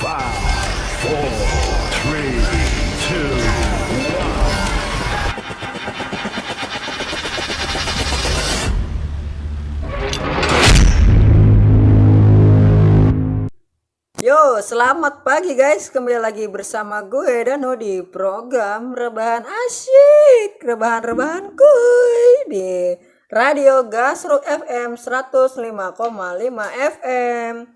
Four, three, two, Yo, selamat pagi guys. Kembali lagi bersama gue Dano di program Rebahan Asyik. Rebahan-rebahan kuy di Radio Gasruk FM 105,5 FM.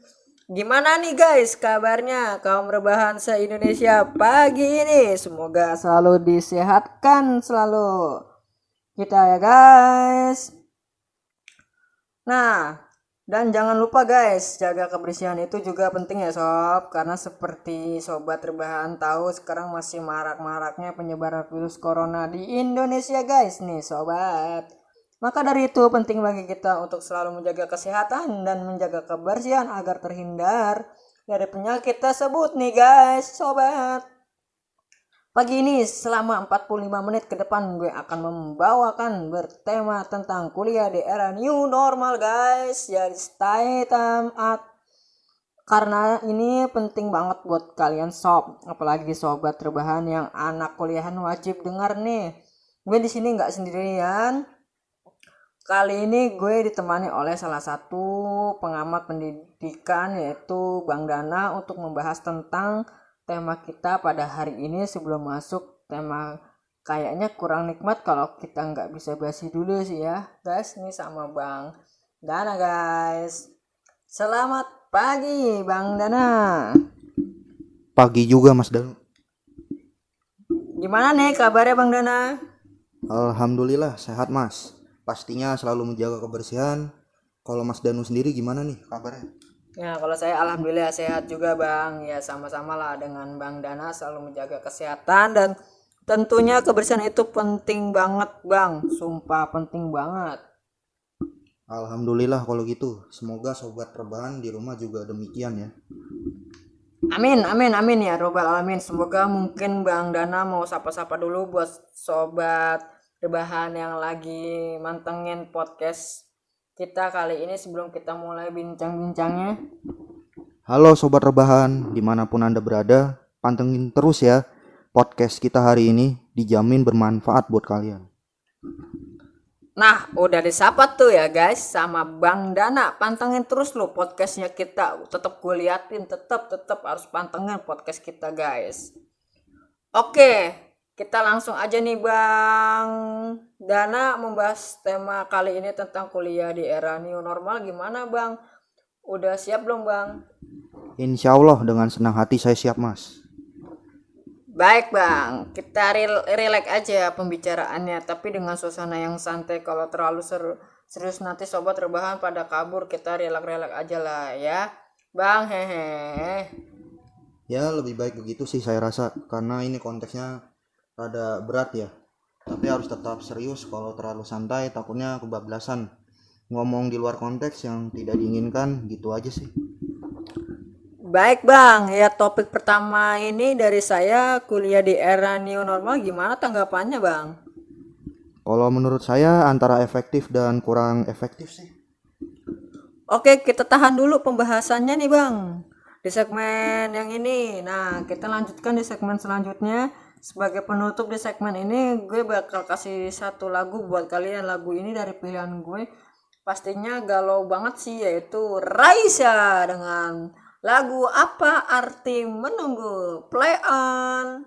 Gimana nih guys kabarnya kaum rebahan se-Indonesia pagi ini? Semoga selalu disehatkan selalu kita ya guys. Nah, dan jangan lupa guys, jaga kebersihan itu juga penting ya sob. Karena seperti sobat rebahan tahu sekarang masih marak-maraknya penyebaran virus corona di Indonesia guys nih sobat. Maka dari itu penting bagi kita untuk selalu menjaga kesehatan dan menjaga kebersihan agar terhindar dari penyakit tersebut nih guys sobat. Pagi ini selama 45 menit ke depan gue akan membawakan bertema tentang kuliah di era new normal guys. Jadi stay time up karena ini penting banget buat kalian sob, apalagi sobat rebahan yang anak kuliahan wajib dengar nih. Gue di sini nggak sendirian. Kali ini gue ditemani oleh salah satu pengamat pendidikan yaitu Bang Dana untuk membahas tentang tema kita pada hari ini. Sebelum masuk tema kayaknya kurang nikmat kalau kita nggak bisa basi dulu sih ya guys. Ini sama Bang Dana guys. Selamat pagi Bang Dana. Pagi juga Mas Danu. Gimana nih kabarnya Bang Dana? Alhamdulillah sehat Mas. Pastinya selalu menjaga kebersihan. Kalau Mas Danu sendiri gimana nih kabarnya? Ya kalau saya alhamdulillah sehat juga Bang. Ya sama-sama lah dengan Bang Dana selalu menjaga kesehatan dan tentunya kebersihan itu penting banget Bang. Sumpah penting banget. Alhamdulillah kalau gitu. Semoga sobat rebahan di rumah juga demikian ya. Amin amin amin ya robbal alamin. Semoga mungkin Bang Dana mau sapa-sapa dulu buat sobat rebahan yang lagi mantengin podcast kita kali ini sebelum kita mulai bincang-bincangnya. Halo sobat rebahan, dimanapun Anda berada, pantengin terus ya podcast kita hari ini, dijamin bermanfaat buat kalian. Nah, udah disapa tuh ya guys sama Bang Dana. Pantengin terus lo podcastnya kita. Tetap gue liatin, tetap harus pantengin podcast kita guys. Oke, kita langsung aja nih Bang Dana membahas tema kali ini tentang kuliah di era new normal. Gimana Bang? Udah siap belum Bang? Insya Allah dengan senang hati saya siap Mas. Baik Bang, kita relax aja pembicaraannya, tapi dengan suasana yang santai. Kalau terlalu serius nanti sobat rebahan pada kabur, kita relax aja lah ya. Bang, hehe. Ya lebih baik begitu sih saya rasa, karena ini konteksnya rada berat ya. Tapi harus tetap serius, kalau terlalu santai takutnya kebablasan. Ngomong di luar konteks yang tidak diinginkan gitu aja sih. Baik Bang, ya topik pertama ini dari saya kuliah di era new normal. Gimana tanggapannya Bang? Kalau menurut saya antara efektif dan kurang efektif sih. Oke, kita tahan dulu pembahasannya nih Bang. Di segmen yang ini. Nah, kita lanjutkan di segmen selanjutnya. Sebagai penutup di segmen ini, gue bakal kasih satu lagu buat kalian. Lagu ini dari pilihan gue. Pastinya galau banget sih, yaitu Raisa dengan lagu Apa Arti Menunggu. Play on.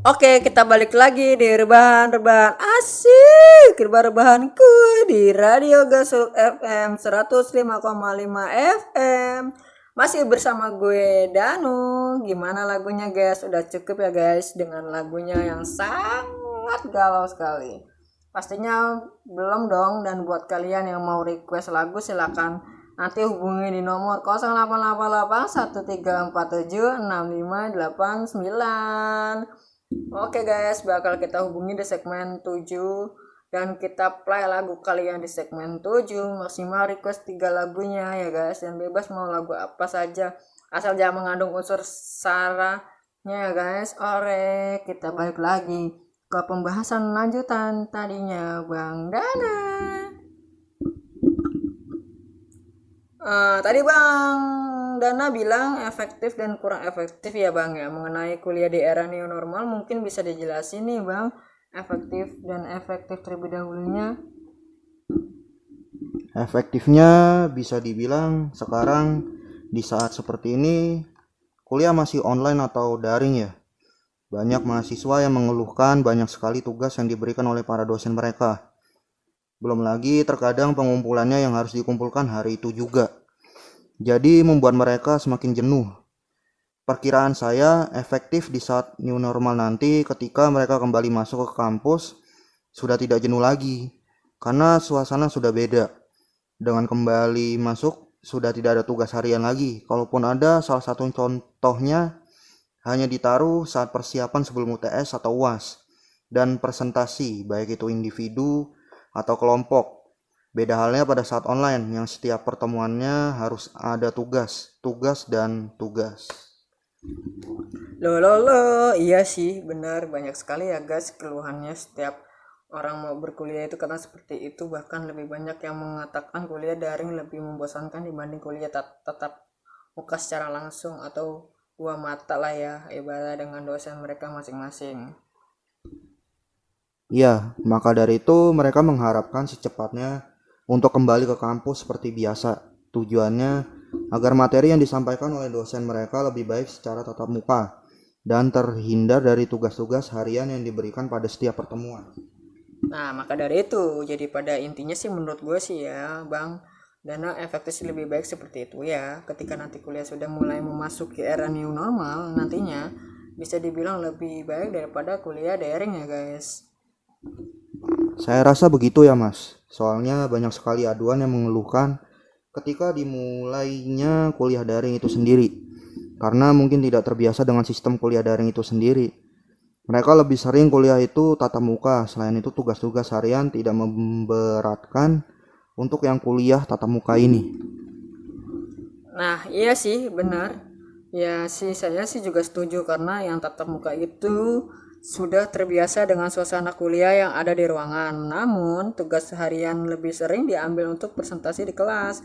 Oke, kita balik lagi di rebahan-rebahan asik, rebahan kuy di Radio Gasuk FM 105,5 FM. Masih bersama gue Danu. Gimana lagunya guys? Udah cukup ya guys dengan lagunya yang sangat galau sekali. Pastinya belum dong, dan buat kalian yang mau request lagu silakan nanti hubungi di nomor 0888 131 Oke guys, bakal kita hubungi di segmen 7 dan kita play lagu kalian di segmen 7. Maksimal request 3 lagunya ya guys, dan bebas mau lagu apa saja asal jangan mengandung unsur saranya ya guys. Ore, kita balik lagi ke pembahasan lanjutan tadinya Bang Dana. Tadi Bang Dana bilang efektif dan kurang efektif ya Bang ya, mengenai kuliah di era new normal. Mungkin bisa dijelasin nih Bang, efektif dan efektif terlebih dahulunya. Efektifnya bisa dibilang sekarang di saat seperti ini kuliah masih online atau daring ya. Banyak mahasiswa yang mengeluhkan banyak sekali tugas yang diberikan oleh para dosen mereka. Belum lagi terkadang pengumpulannya yang harus dikumpulkan hari itu juga. Jadi membuat mereka semakin jenuh. Perkiraan saya efektif di saat new normal nanti ketika mereka kembali masuk ke kampus sudah tidak jenuh lagi. Karena suasana sudah beda. Dengan kembali masuk sudah tidak ada tugas harian lagi. Kalaupun ada, salah satu contohnya hanya ditaruh saat persiapan sebelum UTS atau UAS. Dan presentasi baik itu individu atau kelompok. Beda halnya pada saat online yang setiap pertemuannya harus ada tugas dan tugas. Loh, iya sih benar, banyak sekali ya guys keluhannya setiap orang mau berkuliah itu karena seperti itu. Bahkan lebih banyak yang mengatakan kuliah daring lebih membosankan dibanding kuliah tatap muka secara langsung atau dua mata lah ya, ibarat dengan dosen mereka masing-masing. Ya, maka dari itu mereka mengharapkan secepatnya untuk kembali ke kampus seperti biasa. Tujuannya agar materi yang disampaikan oleh dosen mereka lebih baik secara tatap muka dan terhindar dari tugas-tugas harian yang diberikan pada setiap pertemuan. Nah, maka dari itu, jadi pada intinya sih menurut gue sih ya Bang Dana, efektif sih lebih baik seperti itu ya. Ketika nanti kuliah sudah mulai memasuki era new normal nantinya, bisa dibilang lebih baik daripada kuliah daring ya guys. Saya rasa begitu ya Mas. Soalnya banyak sekali aduan yang mengeluhkan ketika dimulainya kuliah daring itu sendiri. Karena mungkin tidak terbiasa dengan sistem kuliah daring itu sendiri. Mereka lebih sering kuliah itu tatap muka. Selain itu tugas-tugas harian tidak memberatkan untuk yang kuliah tatap muka ini. Nah, iya sih benar. Ya sih, saya sih juga setuju karena yang tatap muka itu sudah terbiasa dengan suasana kuliah yang ada di ruangan. Namun, tugas harian lebih sering diambil untuk presentasi di kelas.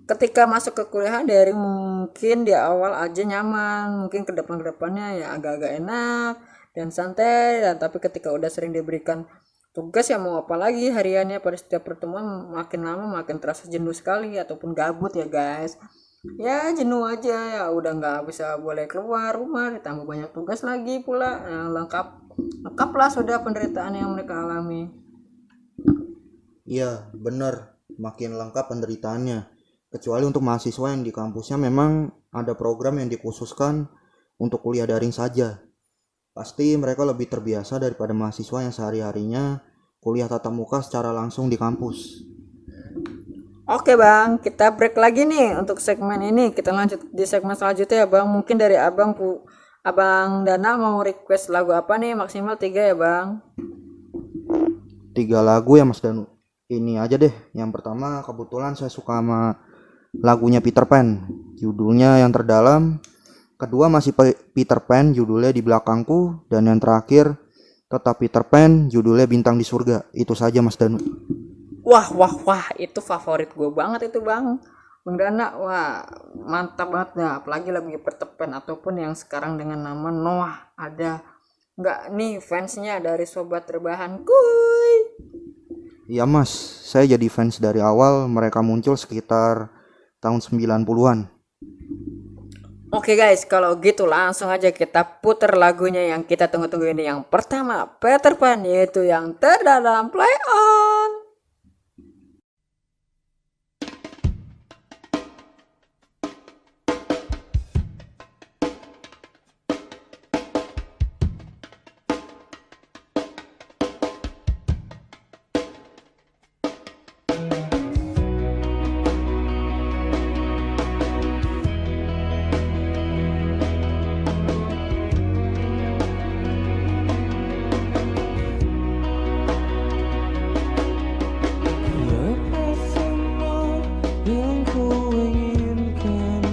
Ketika masuk ke kuliah daring mungkin di awal aja nyaman, mungkin ke depan-depannya ya agak-agak enak dan santai, dan tapi ketika udah sering diberikan tugas ya mau apa lagi hariannya pada setiap pertemuan, makin lama makin terasa jenuh sekali ataupun gabut ya guys. Ya jenuh aja ya, udah nggak bisa boleh keluar rumah, ditambah banyak tugas lagi pula. Lengkap lah sudah penderitaan yang mereka alami. Iya, benar. Makin lengkap penderitaannya. Kecuali untuk mahasiswa yang di kampusnya memang ada program yang dikhususkan untuk kuliah daring saja. Pasti mereka lebih terbiasa daripada mahasiswa yang sehari-harinya kuliah tatap muka secara langsung di kampus. Oke Bang, kita break lagi nih untuk segmen ini. Kita lanjut di segmen selanjutnya ya Bang. Mungkin dari Abang Dana mau request lagu apa nih? Maksimal 3 ya Bang. 3 lagu ya Mas Danu. Ini aja deh. Yang pertama kebetulan saya suka sama lagunya Peter Pan. Judulnya Yang Terdalam. Kedua masih Peter Pan, judulnya Di Belakangku. Dan yang terakhir tetap Peter Pan, judulnya Bintang di Surga. Itu saja Mas Danu. Wah, itu favorit gue banget itu Bang Dana. Wah, mantap banget ya. Apalagi lagi Peter Pan ataupun yang sekarang dengan nama Noah. Ada nggak nih fansnya dari Sobat Rebahan kuy? Iya Mas, saya jadi fans dari awal mereka muncul sekitar tahun 90-an. Oke guys, kalau gitu langsung aja kita puter lagunya yang kita tunggu-tunggu ini. Yang pertama, Peter Pan, yaitu yang terdalam Play On. Lepas semua yang ku inginkan,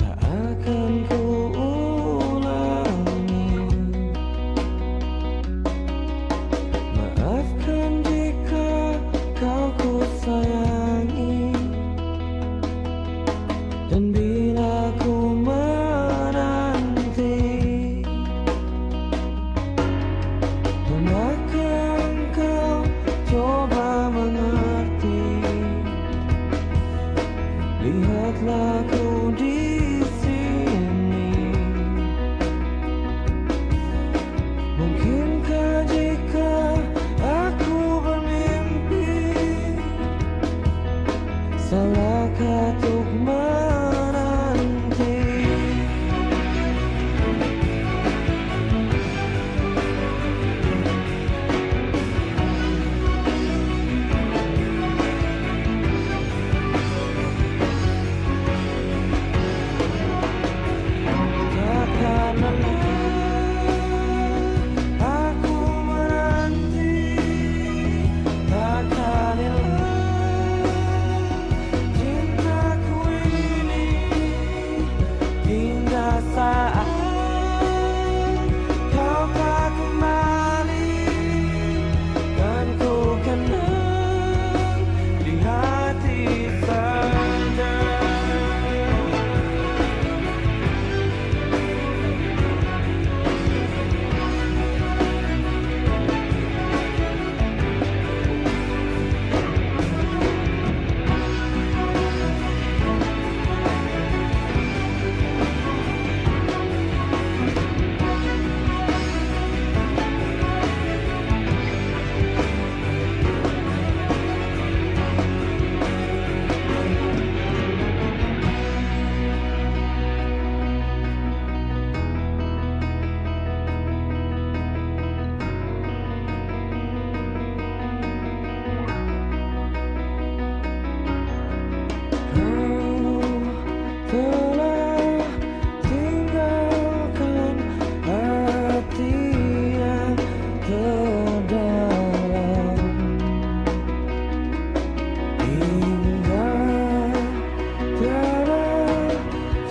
tak akan ku ulangi. Maafkan jika kau ku sayangi, dan bila ku menanti, dan akan kau coba mengerti. Lihatlah ku di sini. Mungkinkah jika aku bermimpi, salahkah untuk menanti? Takkan aku menanti, takkan hilang cintaku ini, hingga saat kau tak kembali, dan ku kenang di hati saja. Telah tinggalkan hati yang terdalam, hingga tiada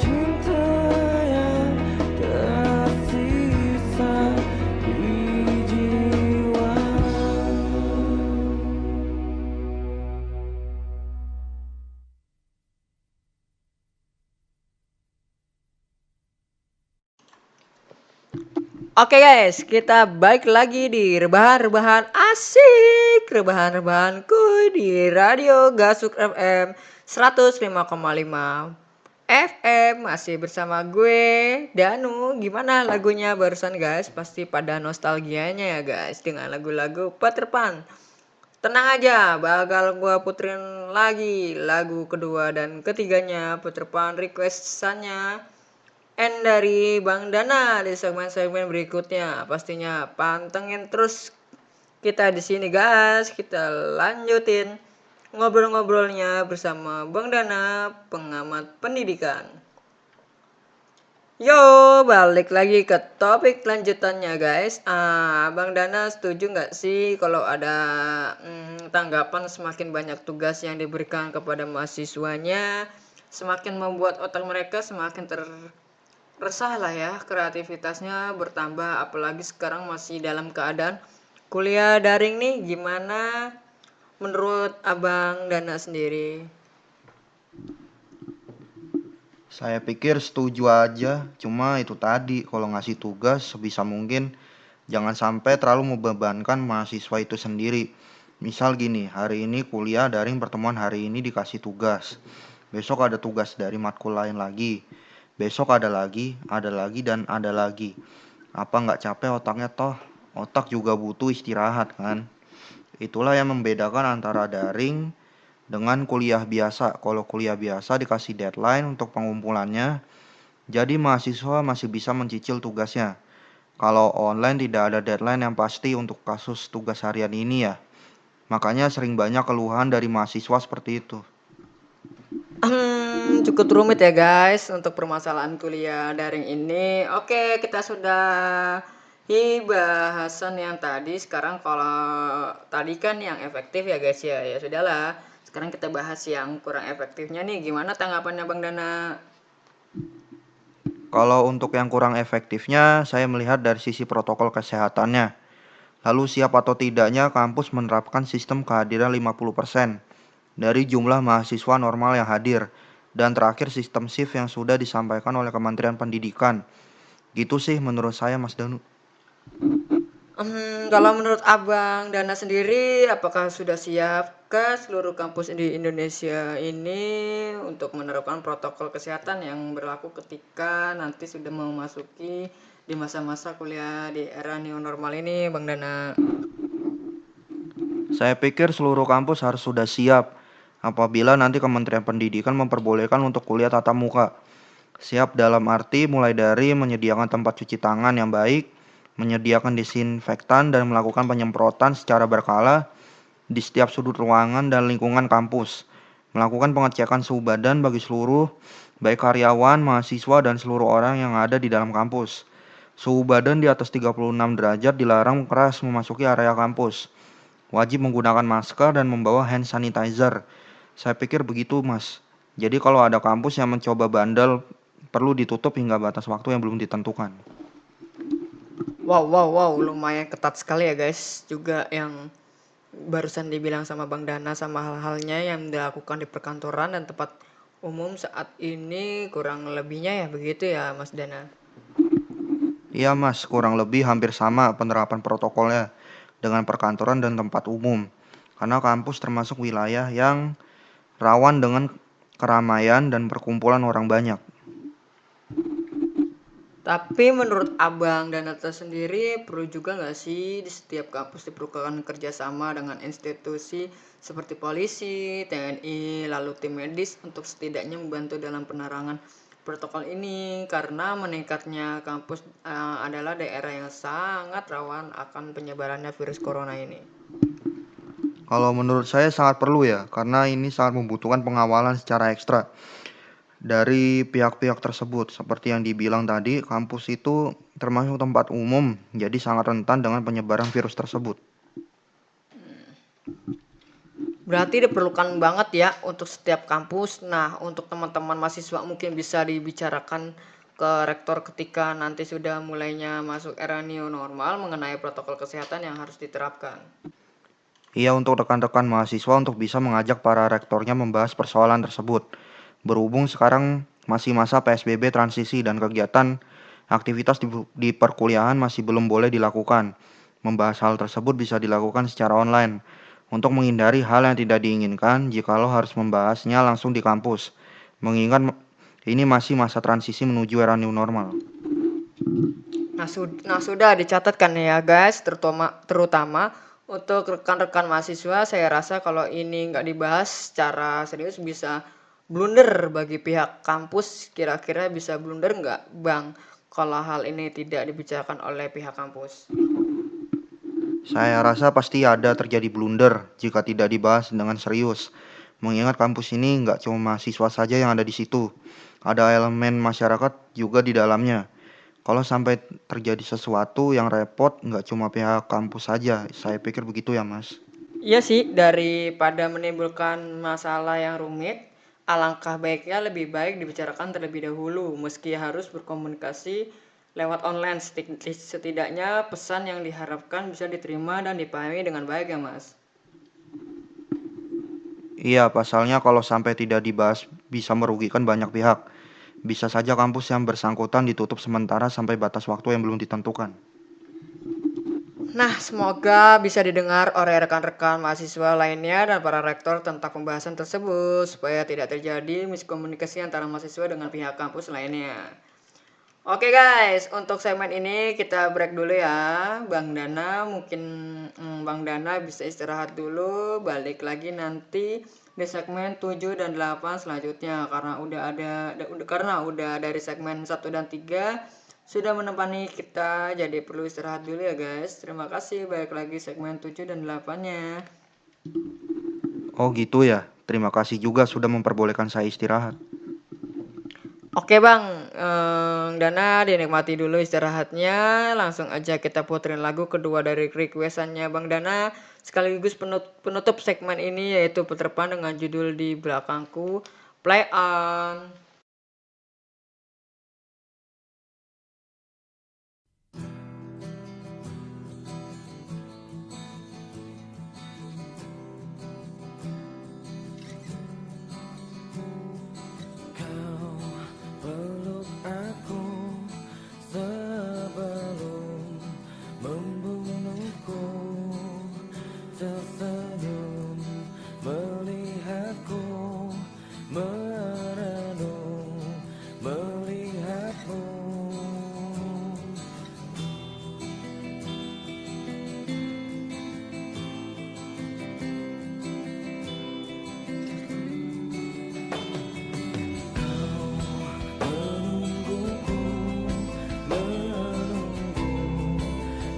cinta yang tersisa di jiwa. Oke guys, kita balik lagi di rebahan-rebahan asik, rebahan-rebahan kuy di Radio Gasuk FM 105,5 FM. Masih bersama gue, Danu. Gimana lagunya barusan guys? Pasti pada nostalgianya ya guys dengan lagu-lagu Peter Pan. Tenang aja, bakal gue puterin lagi lagu kedua dan ketiganya Peter Pan requestannya dari Bang Dana di segmen-segmen berikutnya. Pastinya pantengin terus kita di sini guys. Kita lanjutin ngobrol-ngobrolnya bersama Bang Dana, pengamat pendidikan. Yo, balik lagi ke topik lanjutannya guys. Bang Dana setuju nggak sih kalau ada tanggapan semakin banyak tugas yang diberikan kepada mahasiswanya, semakin membuat otak mereka semakin resah lah ya, kreativitasnya bertambah, apalagi sekarang masih dalam keadaan kuliah daring nih. Gimana menurut Abang Dana sendiri? Saya pikir setuju aja, cuma itu tadi, kalau ngasih tugas sebisa mungkin jangan sampai terlalu membebankan mahasiswa itu sendiri. Misal gini, hari ini kuliah daring, pertemuan hari ini dikasih tugas. Besok ada tugas dari matkul lain lagi. Besok ada lagi, dan ada lagi. Apa nggak capek otaknya toh? Otak juga butuh istirahat kan? Itulah yang membedakan antara daring dengan kuliah biasa. Kalau kuliah biasa dikasih deadline untuk pengumpulannya, jadi mahasiswa masih bisa mencicil tugasnya. Kalau online tidak ada deadline yang pasti untuk kasus tugas harian ini ya. Makanya sering banyak keluhan dari mahasiswa seperti itu. Cukup rumit ya guys untuk permasalahan kuliah daring ini. Oke, kita sudah di bahasan yang tadi. Sekarang kalau tadi kan yang efektif ya guys ya. Ya sudahlah. Sekarang kita bahas yang kurang efektifnya nih. Gimana tanggapannya Bang Dana? Kalau untuk yang kurang efektifnya, saya melihat dari sisi protokol kesehatannya. Lalu siap atau tidaknya kampus menerapkan sistem kehadiran 50% dari jumlah mahasiswa normal yang hadir. Dan terakhir sistem shift yang sudah disampaikan oleh Kementerian Pendidikan. Gitu sih menurut saya Mas Danu. Kalau menurut Abang Dana sendiri, apakah sudah siap ke seluruh kampus di Indonesia ini untuk menerapkan protokol kesehatan yang berlaku ketika nanti sudah memasuki di masa-masa kuliah di era new normal ini, Bang Dana? Saya pikir seluruh kampus harus sudah siap apabila nanti Kementerian Pendidikan memperbolehkan untuk kuliah tatap muka. Siap dalam arti mulai dari menyediakan tempat cuci tangan yang baik, menyediakan disinfektan dan melakukan penyemprotan secara berkala di setiap sudut ruangan dan lingkungan kampus. Melakukan pengecekan suhu badan bagi seluruh baik karyawan, mahasiswa dan seluruh orang yang ada di dalam kampus. Suhu badan di atas 36 derajat dilarang keras memasuki area kampus. Wajib menggunakan masker dan membawa hand sanitizer. Saya pikir begitu, Mas. Jadi kalau ada kampus yang mencoba bandel, perlu ditutup hingga batas waktu yang belum ditentukan. Wow, lumayan ketat sekali ya guys. Juga yang barusan dibilang sama Bang Dana sama hal-halnya yang dilakukan di perkantoran dan tempat umum saat ini kurang lebihnya ya begitu ya Mas Dana. Iya, Mas, kurang lebih hampir sama penerapan protokolnya dengan perkantoran dan tempat umum. Karena kampus termasuk wilayah yang rawan dengan keramaian dan perkumpulan orang banyak. Tapi menurut Abang Dana sendiri perlu juga nggak sih di setiap kampus diperlukan kerjasama dengan institusi seperti polisi, TNI, lalu tim medis untuk setidaknya membantu dalam penerangan protokol ini karena meningkatnya kampus adalah daerah yang sangat rawan akan penyebarannya virus corona ini. Kalau menurut saya sangat perlu ya, karena ini sangat membutuhkan pengawalan secara ekstra dari pihak-pihak tersebut. Seperti yang dibilang tadi, kampus itu termasuk tempat umum, jadi sangat rentan dengan penyebaran virus tersebut. Berarti diperlukan banget ya untuk setiap kampus. Nah, untuk teman-teman mahasiswa mungkin bisa dibicarakan ke rektor ketika nanti sudah mulainya masuk era new normal mengenai protokol kesehatan yang harus diterapkan. Iya, untuk rekan-rekan mahasiswa untuk bisa mengajak para rektornya membahas persoalan tersebut. Berhubung sekarang masih masa PSBB transisi dan kegiatan aktivitas di perkuliahan masih belum boleh dilakukan. Membahas hal tersebut bisa dilakukan secara online untuk menghindari hal yang tidak diinginkan jikalau harus membahasnya langsung di kampus. Mengingat ini masih masa transisi menuju era new normal. Nah, sudah dicatatkan ya guys, terutama untuk rekan-rekan mahasiswa. Saya rasa kalau ini nggak dibahas secara serius bisa blunder bagi pihak kampus. Kira-kira bisa blunder nggak Bang kalau hal ini tidak dibicarakan oleh pihak kampus? Saya rasa pasti ada terjadi blunder jika tidak dibahas dengan serius. Mengingat kampus ini nggak cuma mahasiswa saja yang ada di situ. Ada elemen masyarakat juga di dalamnya. Kalau sampai terjadi sesuatu yang repot, nggak cuma pihak kampus saja. Saya pikir begitu ya, Mas. Iya sih, daripada menimbulkan masalah yang rumit, alangkah baiknya lebih baik dibicarakan terlebih dahulu, meski harus berkomunikasi lewat online. Setidaknya pesan yang diharapkan bisa diterima dan dipahami dengan baik ya Mas. Iya, pasalnya kalau sampai tidak dibahas bisa merugikan banyak pihak. Bisa saja kampus yang bersangkutan ditutup sementara sampai batas waktu yang belum ditentukan. Nah, semoga bisa didengar oleh rekan-rekan mahasiswa lainnya dan para rektor tentang pembahasan tersebut supaya tidak terjadi miskomunikasi antara mahasiswa dengan pihak kampus lainnya. Oke guys, untuk segmen ini kita break dulu ya. Bang Dana mungkin Bang Dana bisa istirahat dulu, balik lagi nanti di segmen 7 dan 8 selanjutnya karena udah dari segmen 1 dan 3 sudah menemani kita, jadi perlu istirahat dulu ya guys. Terima kasih, balik lagi segmen 7 dan 8-nya. Oh gitu ya. Terima kasih juga sudah memperbolehkan saya istirahat. Oke Bang, Dana dinikmati dulu istirahatnya. Langsung aja kita puterin lagu kedua dari requestannya Bang Dana. Sekaligus penutup segmen ini yaitu Peter Pan dengan judul Di Belakangku. Play on. Kau peluk aku sebelum membunuhku, tersenyum melihatku, merenung melihatmu. Menungguku, menunggu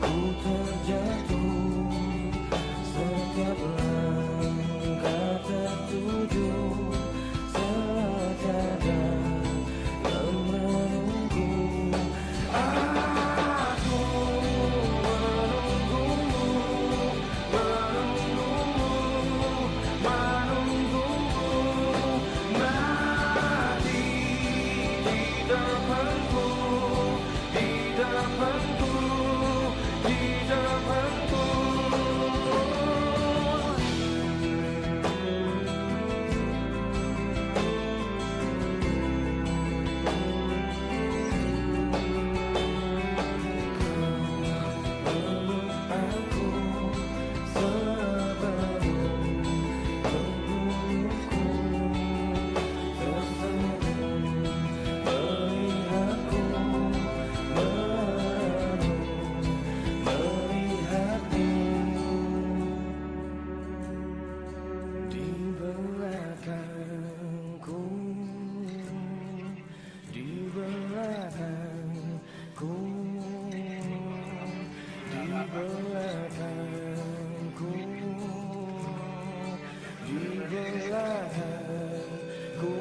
ku terjatuh, setiap langkah tertuju setiada yang menunggu. Aku menunggumu, menunggumu, mati di depanku, di depanku, di depanku. Peluk aku sebelum membunuhku, tersenyum melihatku, merenung melihatmu. Di belakangku, di belakangku, di belakangku, di belakangku,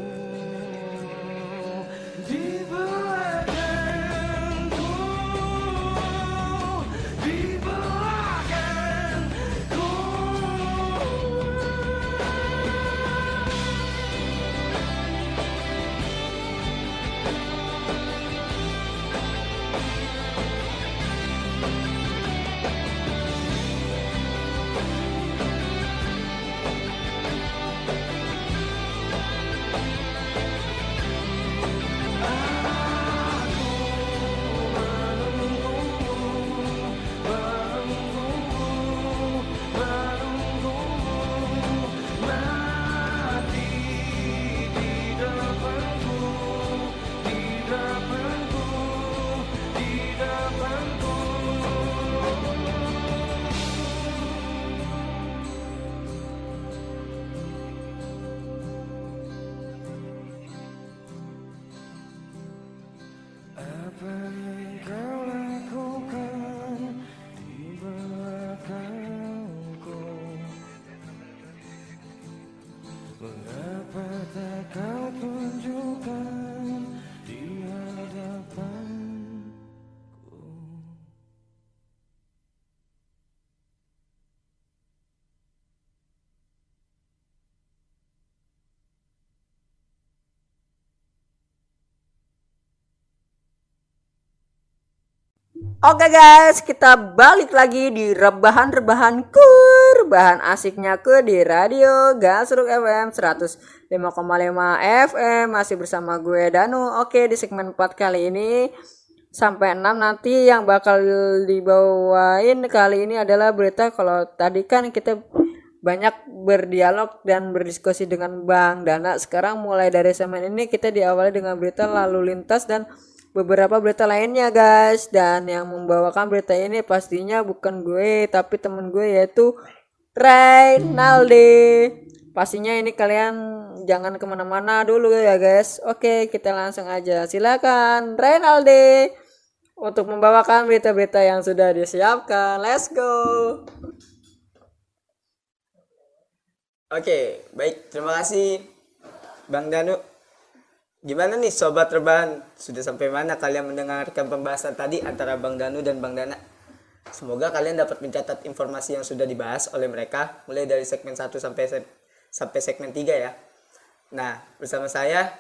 di belakangku, di belakangku. Apa yang kau lakukan di belakangku? Mengapa tak kau tunjukkan di hadapanku? Oke guys, kita balik lagi di rebahan-rebahan rebahan asiknya di radio Gasruk FM 105,5 FM. Masih bersama gue Danu. Oke, di segmen 4 kali ini sampai 6. Nanti yang bakal dibawain kali ini adalah berita. Kalau tadi kan kita banyak berdialog dan berdiskusi dengan Bang Dana. Sekarang mulai dari segmen ini kita diawali dengan berita lalu lintas dan beberapa berita lainnya guys. Dan yang membawakan berita ini pastinya bukan gue tapi temen gue, yaitu Reynaldi. Pastinya ini kalian jangan kemana-mana dulu ya guys. Oke, kita langsung aja. Silakan Reynaldi untuk membawakan berita-berita yang sudah disiapkan. Let's go. Oke, baik. Terima kasih Bang Danu. Gimana nih Sobat Rebahan? Sudah sampai mana kalian mendengarkan pembahasan tadi antara Bang Danu dan Bang Dana? Semoga kalian dapat mencatat informasi yang sudah dibahas oleh mereka, mulai dari segmen 1 sampai segmen 3 ya. Nah, bersama saya,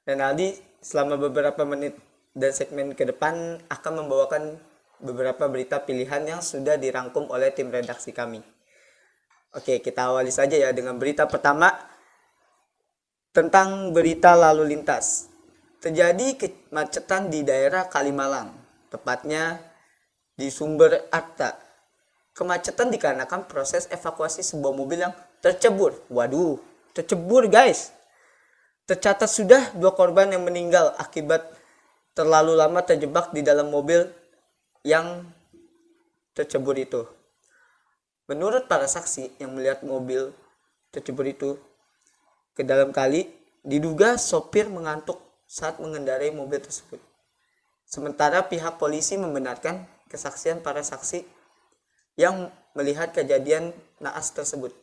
Renaldi, selama beberapa menit dan segmen ke depan akan membawakan beberapa berita pilihan yang sudah dirangkum oleh tim redaksi kami. Oke, kita awali saja ya dengan berita pertama tentang berita lalu lintas. Terjadi kemacetan di daerah Kalimalang, tepatnya di Sumber Arta. Kemacetan dikarenakan proses evakuasi sebuah mobil yang tercebur. Waduh, tercebur guys. Tercatat sudah 2 korban yang meninggal akibat terlalu lama terjebak di dalam mobil yang tercebur itu. Menurut para saksi yang melihat mobil tercebur itu ke dalam kali, diduga sopir mengantuk saat mengendarai mobil tersebut. Sementara pihak polisi membenarkan kesaksian para saksi yang melihat kejadian naas tersebut.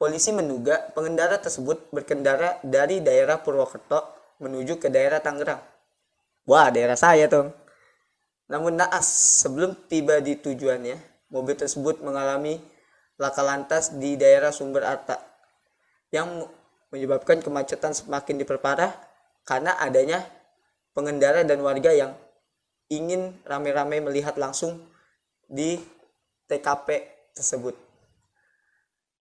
Polisi menduga pengendara tersebut berkendara dari daerah Purwokerto menuju ke daerah Tangerang. Wah, daerah saya tuh. Namun naas, sebelum tiba di tujuannya, mobil tersebut mengalami laka lantas di daerah Sumber Arta yang menyebabkan kemacetan semakin diperparah karena adanya pengendara dan warga yang ingin rame-rame melihat langsung di TKP tersebut.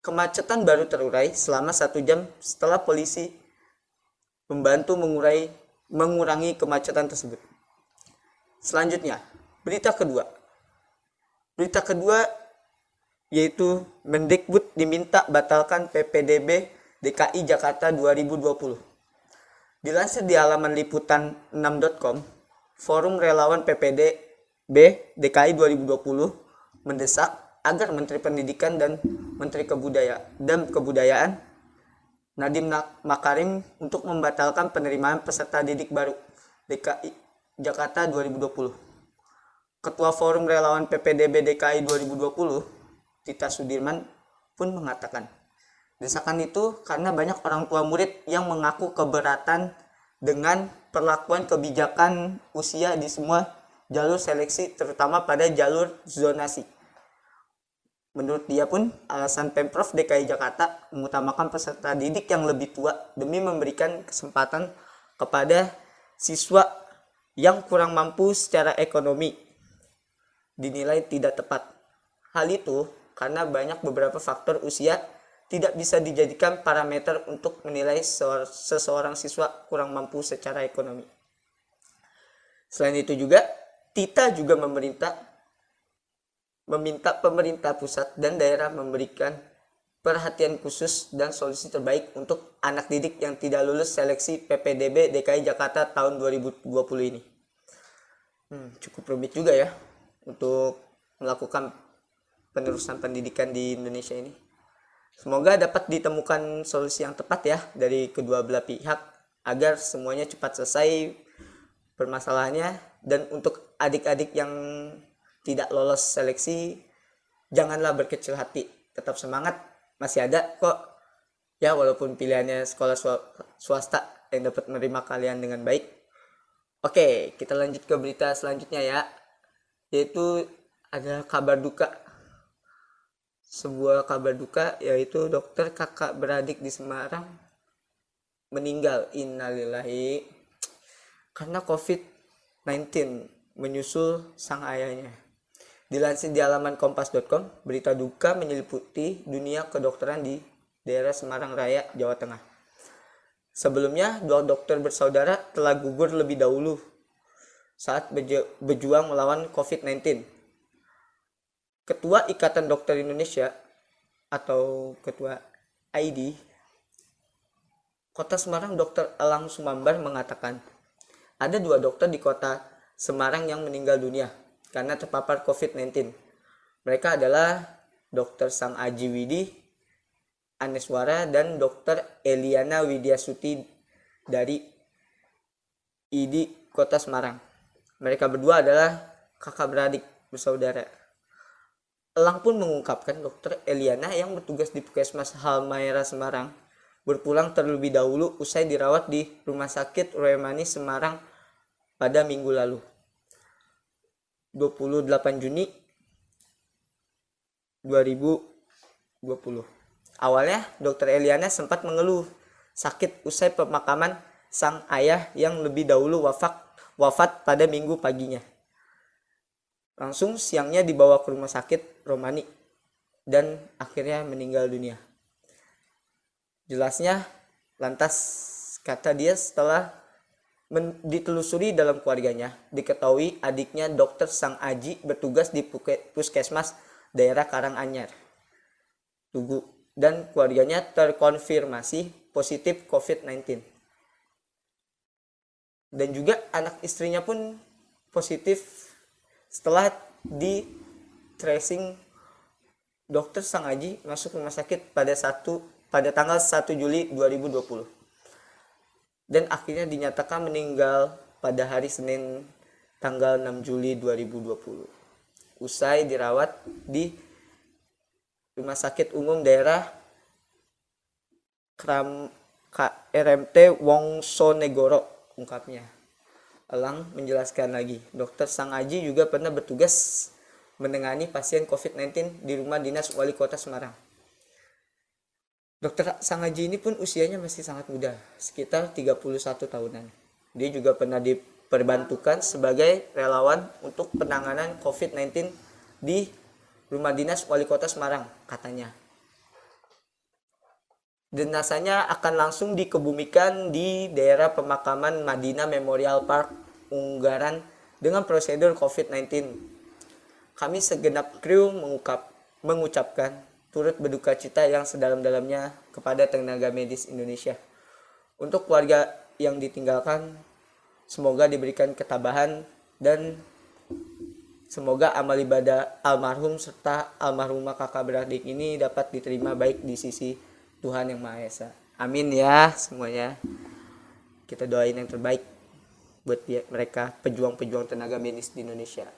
Kemacetan baru terurai selama 1 jam setelah polisi membantu mengurangi kemacetan tersebut. Selanjutnya, berita kedua. Berita kedua yaitu Mendikbud diminta batalkan PPDB DKI Jakarta 2020. Dilansir di halaman liputan6.com, Forum Relawan PPDB DKI 2020 mendesak agar Menteri Pendidikan dan Menteri Kebudayaan Nadiem Makarim untuk membatalkan penerimaan peserta didik baru DKI Jakarta 2020. Ketua Forum Relawan PPDB DKI 2020, Tita Sudirman, pun mengatakan, desakan itu karena banyak orang tua murid yang mengaku keberatan dengan perlakuan kebijakan usia di semua jalur seleksi, terutama pada jalur zonasi. Menurut dia pun, alasan Pemprov DKI Jakarta mengutamakan peserta didik yang lebih tua demi memberikan kesempatan kepada siswa yang kurang mampu secara ekonomi dinilai tidak tepat. Hal itu karena banyak beberapa faktor usia tidak bisa dijadikan parameter untuk menilai seseorang siswa kurang mampu secara ekonomi. Selain itu juga, Tita juga meminta pemerintah pusat dan daerah memberikan perhatian khusus dan solusi terbaik untuk anak didik yang tidak lulus seleksi PPDB DKI Jakarta tahun 2020 ini. Cukup rumit juga ya untuk melakukan penerusan pendidikan di Indonesia ini. Semoga dapat ditemukan solusi yang tepat ya dari kedua belah pihak agar semuanya cepat selesai permasalahannya. Dan untuk adik-adik yang tidak lolos seleksi, janganlah berkecil hati, tetap semangat, masih ada kok ya, walaupun pilihannya sekolah swasta yang dapat menerima kalian dengan baik. Oke, kita lanjut ke berita selanjutnya ya, yaitu ada kabar duka. Sebuah kabar duka yaitu dokter kakak beradik di Semarang meninggal, innalillahi, karena COVID-19 menyusul sang ayahnya. Dilansir di halaman kompas.com, berita duka menyelimuti dunia kedokteran di daerah Semarang Raya, Jawa Tengah. Sebelumnya, 2 dokter bersaudara telah gugur lebih dahulu saat berjuang melawan COVID-19. Ketua Ikatan Dokter Indonesia atau Ketua ID Kota Semarang Dr. Elang Sumambar mengatakan, ada 2 dokter di Kota Semarang yang meninggal dunia karena terpapar COVID-19. Mereka adalah Dr. Sang Aji Widi Aneswara dan Dr. Eliana Widyasuti dari ID Kota Semarang. Mereka berdua adalah kakak beradik bersaudara. Elang pun mengungkapkan Dr. Eliana yang bertugas di Puskesmas Halmahera Semarang berpulang terlebih dahulu usai dirawat di Rumah Sakit Royamani Semarang pada minggu lalu, 28 Juni 2020. Awalnya Dr. Eliana sempat mengeluh sakit usai pemakaman sang ayah yang lebih dahulu wafat pada minggu paginya. Langsung siangnya dibawa ke rumah sakit Romani dan akhirnya meninggal dunia. Jelasnya, lantas kata dia setelah ditelusuri dalam keluarganya, diketahui adiknya Dr. Sang Aji bertugas di Puskesmas daerah Karanganyar, Tugu, dan keluarganya terkonfirmasi positif COVID-19. Dan juga anak istrinya pun positif setelah di tracing. Dr. Sang Aji masuk rumah sakit pada tanggal 1 Juli 2020 dan akhirnya dinyatakan meninggal pada hari Senin tanggal 6 Juli 2020 usai dirawat di Rumah Sakit Umum Daerah RMT Wongsonegoro, ungkapnya. Elang menjelaskan lagi, Dr. Sang Aji juga pernah bertugas menangani pasien COVID-19 di rumah dinas Wali Kota Semarang. Dr. Sang Aji ini pun usianya masih sangat muda, sekitar 31 tahunan. Dia juga pernah diperbantukan sebagai relawan untuk penanganan COVID-19 di rumah dinas Wali Kota Semarang, katanya. Jenazahnya akan langsung dikebumikan di daerah pemakaman Madinah Memorial Park, Ungaran dengan prosedur COVID-19. Kami segenap kru mengucapkan turut berduka cita yang sedalam-dalamnya kepada tenaga medis Indonesia. Untuk keluarga yang ditinggalkan, semoga diberikan ketabahan dan semoga amal ibadah almarhum serta almarhumah kakak beradik ini dapat diterima baik di sisi Tuhan Yang Maha Esa. Amin ya semuanya. Kita doain yang terbaik buat mereka, pejuang-pejuang tenaga medis di Indonesia.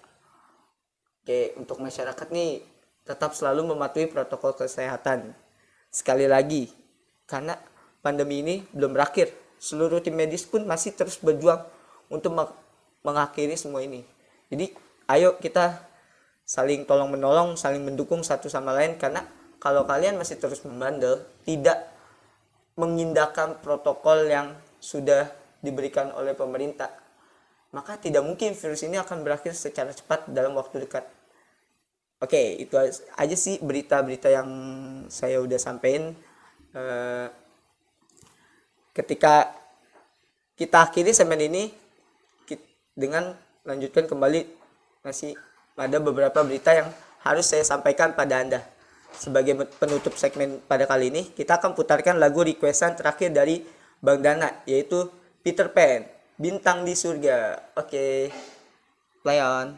Oke, untuk masyarakat nih tetap selalu mematuhi protokol kesehatan. Sekali lagi, karena pandemi ini belum berakhir, seluruh tim medis pun masih terus berjuang untuk mengakhiri semua ini. Jadi, ayo kita saling tolong menolong, saling mendukung satu sama lain, karena kalau kalian masih terus membandel, tidak mengindahkan protokol yang sudah diberikan oleh pemerintah, maka tidak mungkin virus ini akan berakhir secara cepat dalam waktu dekat. Oke, itu aja sih berita-berita yang saya udah sampein. Ketika kita akhiri segmen ini dengan lanjutkan kembali, masih ada beberapa berita yang harus saya sampaikan pada Anda. Sebagai penutup segmen pada kali ini, kita akan putarkan lagu requestan terakhir dari Bang Dana, yaitu Peter Pan, Bintang di Surga. Oke, play on.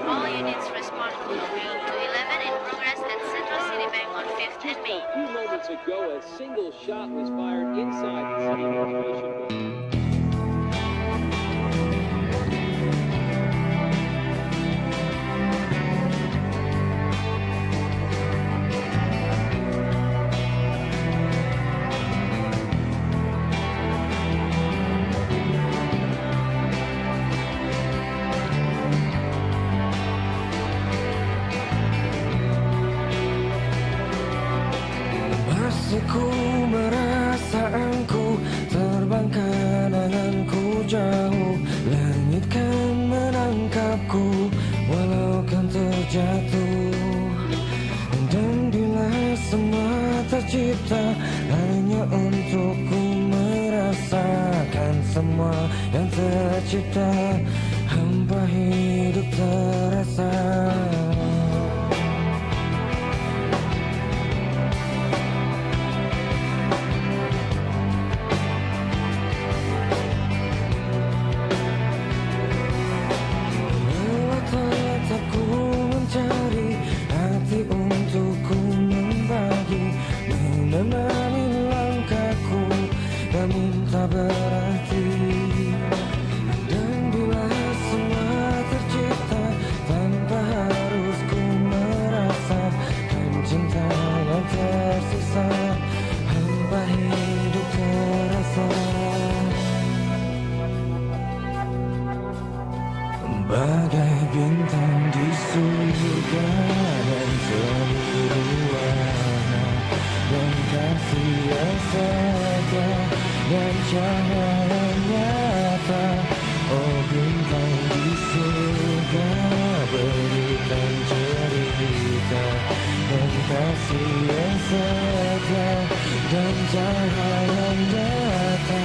All units respond quickly to 11 in progress at Central City Bank on 5th and Main. A few moments ago, a single shot was fired inside the city administration building. Masih ku merasa engkau terbang ke untukku merasakan semua yang tercipta, hampa hidup terasa. Tetapku mencari hati untukku membagi, menemani langkahku, namun tak berarti. Dan bila semua tercipta tanpa harus ku merasakan cinta yang tersisa, hampa hidup terasa. Bagai bintang di surga dan seluruh warna dan kasih yang setia dan cahaya nyata. Oh bintang di surga, berikan cerita dan kasih yang setia dan cahaya nyata.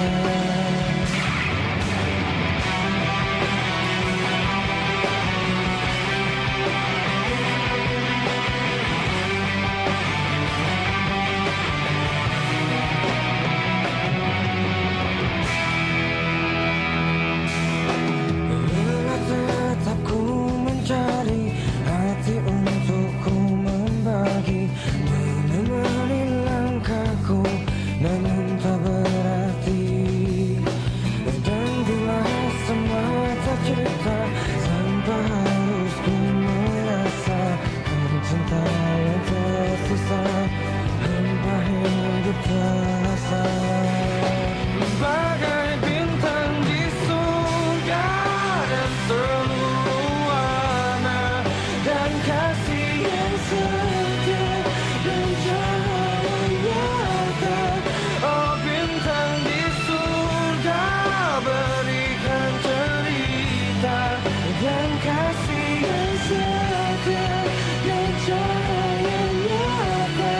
Tetap ku mencari hati untukku membagi, menemani langkahku, namun tak berarti. Dan bila semua tercipta tanpa harus ku merasakan cinta yang tersisa, hampa hidup terasa. Bagai bintang di surga dan seluruh warna dan kasih yang setia dan cahaya nyata. Oh bintang di surga, berikan cerita dan kasih yang setia dan cahaya nyata.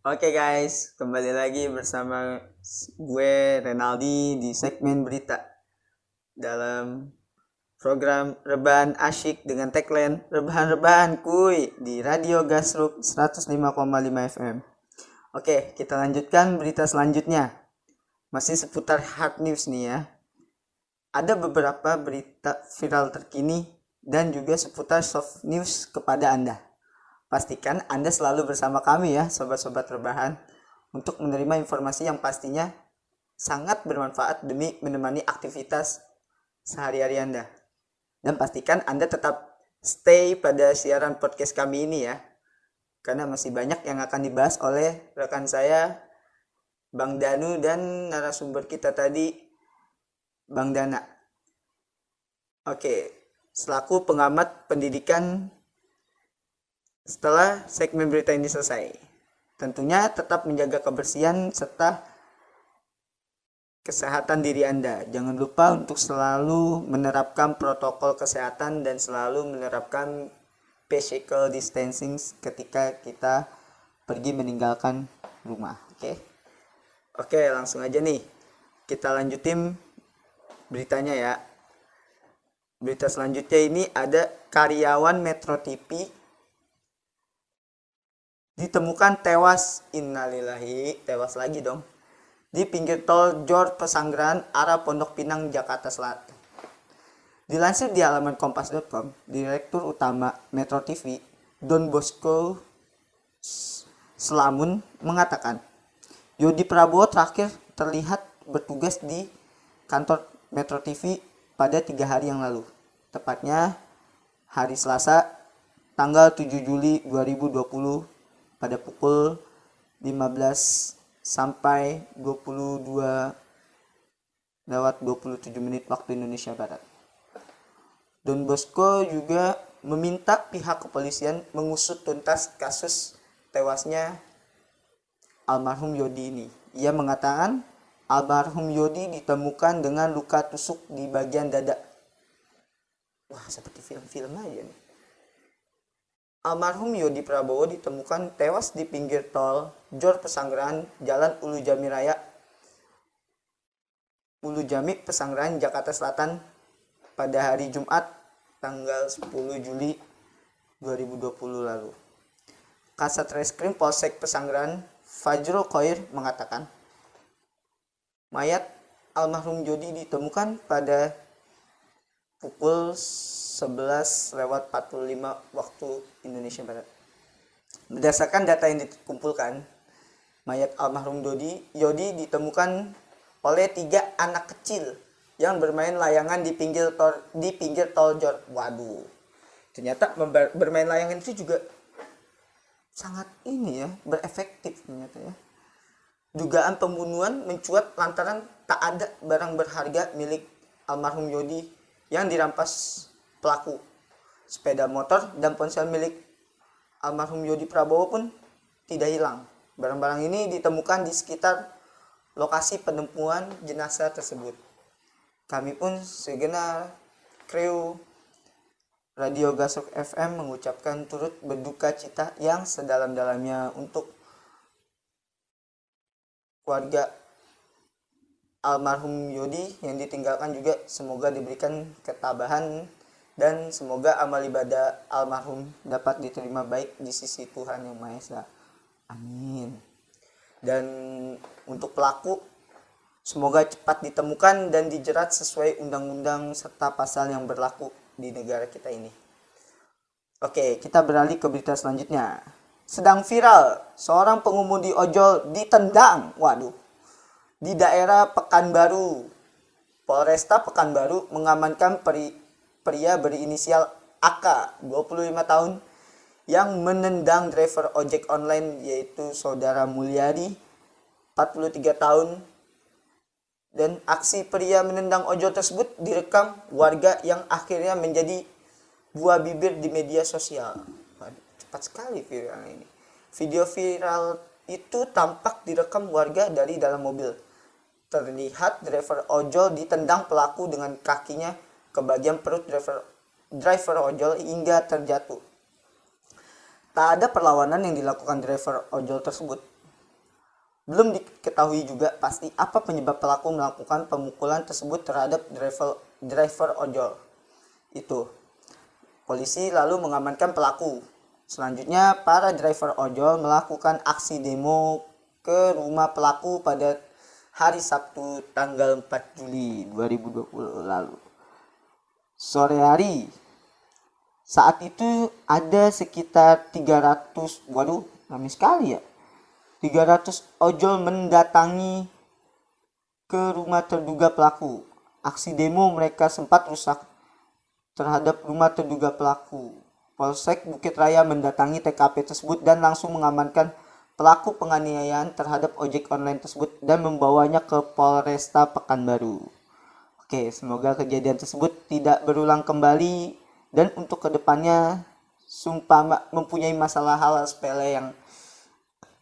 Oke guys, kembali lagi bersama gue Renaldi di segmen berita dalam program Rebahan Asyik dengan tagline Rebahan-rebahan kuy di Radio Gasruk 105,5 FM. Oke, kita lanjutkan berita selanjutnya. Masih seputar hard news nih ya. Ada beberapa berita viral terkini dan juga seputar soft news kepada Anda. Pastikan Anda selalu bersama kami ya, sobat-sobat rebahan, untuk menerima informasi yang pastinya sangat bermanfaat demi menemani aktivitas sehari-hari Anda. Dan pastikan Anda tetap stay pada siaran podcast kami ini ya, karena masih banyak yang akan dibahas oleh rekan saya, Bang Danu, dan narasumber kita tadi, Bang Dana. Oke, selaku pengamat pendidikan setelah segmen berita ini selesai. Tentunya tetap menjaga kebersihan serta kesehatan diri Anda. Jangan lupa untuk selalu menerapkan protokol kesehatan dan selalu menerapkan physical distancing ketika kita pergi meninggalkan rumah. Oke, langsung aja nih. Kita lanjutin beritanya ya. Berita selanjutnya ini ada karyawan Metro TV ditemukan tewas, innalillahi, tewas lagi dong, di pinggir tol Jor Pesanggerahan arah Pondok Pinang, Jakarta Selatan. Dilansir di halaman kompas.com, Direktur Utama Metro TV, Don Bosco Selamun mengatakan, Yodi Prabowo terakhir terlihat bertugas di kantor Metro TV pada 3 hari yang lalu, tepatnya hari Selasa tanggal 7 Juli 2020 pada pukul 15 sampai 22:27 waktu Indonesia Barat. Don Bosco juga meminta pihak kepolisian mengusut tuntas kasus tewasnya almarhum Yodi ini. Ia mengatakan almarhum Yodi ditemukan dengan luka tusuk di bagian dada. Wah, seperti film-film aja nih. Almarhum Yodi Prabowo ditemukan tewas di pinggir tol Jor Pesanggerahan, Jalan Ulu Jami Raya, Ulu Jami, Pesanggerahan, Jakarta Selatan pada hari Jumat tanggal 10 Juli 2020 lalu. Kasat Reskrim Polsek Pesanggerahan Fajrul Khoir mengatakan, mayat almarhum Yodi ditemukan pada pukul 11:45 waktu Indonesia Barat. Berdasarkan data yang dikumpulkan, mayat almarhum Yodi ditemukan oleh 3 anak kecil yang bermain layangan di pinggir tol Jor. Waduh, ternyata bermain layangan itu juga sangat berefektif ternyata ya. Dugaan pembunuhan mencuat lantaran tak ada barang berharga milik almarhum Yodi yang dirampas pelaku. Sepeda motor dan ponsel milik almarhum Yodi Prabowo pun tidak hilang. Barang-barang ini ditemukan di sekitar lokasi penemuan jenazah tersebut. Kami pun segenap kru Radio Gasok FM mengucapkan turut berduka cita yang sedalam-dalamnya untuk keluarga almarhum Yodi yang ditinggalkan, juga semoga diberikan ketabahan dan semoga amal ibadah almarhum dapat diterima baik di sisi Tuhan Yang Maha Esa. Amin. Dan untuk pelaku semoga cepat ditemukan dan dijerat sesuai undang-undang serta pasal yang berlaku di negara kita ini. Oke, kita beralih ke berita selanjutnya. Sedang viral, seorang pengemudi ojol ditendang. Waduh. Di daerah Pekanbaru. Polresta Pekanbaru mengamankan pria berinisial AK, 25 tahun, yang menendang driver ojek online yaitu Saudara Mulyadi, 43 tahun. Dan aksi pria menendang ojol tersebut direkam warga yang akhirnya menjadi buah bibir di media sosial. Cepat sekali viral ini. Video viral itu tampak direkam warga dari dalam mobil. Terlihat driver ojol ditendang pelaku dengan kakinya ke bagian perut driver ojol hingga terjatuh. Tak ada perlawanan yang dilakukan driver ojol tersebut. Belum diketahui juga pasti apa penyebab pelaku melakukan pemukulan tersebut terhadap driver ojol itu. Polisi lalu mengamankan pelaku. Selanjutnya, para driver ojol melakukan aksi demo ke rumah pelaku pada hari Sabtu tanggal 4 Juli 2020 lalu. Sore hari, saat itu ada sekitar 300, waduh, ramai sekali ya. 300 ojol mendatangi ke rumah terduga pelaku. Aksi demo mereka sempat rusak terhadap rumah terduga pelaku. Polsek Bukit Raya mendatangi TKP tersebut dan langsung mengamankan pelaku penganiayaan terhadap ojek online tersebut dan membawanya ke Polresta Pekanbaru. Oke, semoga kejadian tersebut tidak berulang kembali dan untuk kedepannya sumpah mempunyai masalah hal sepele yang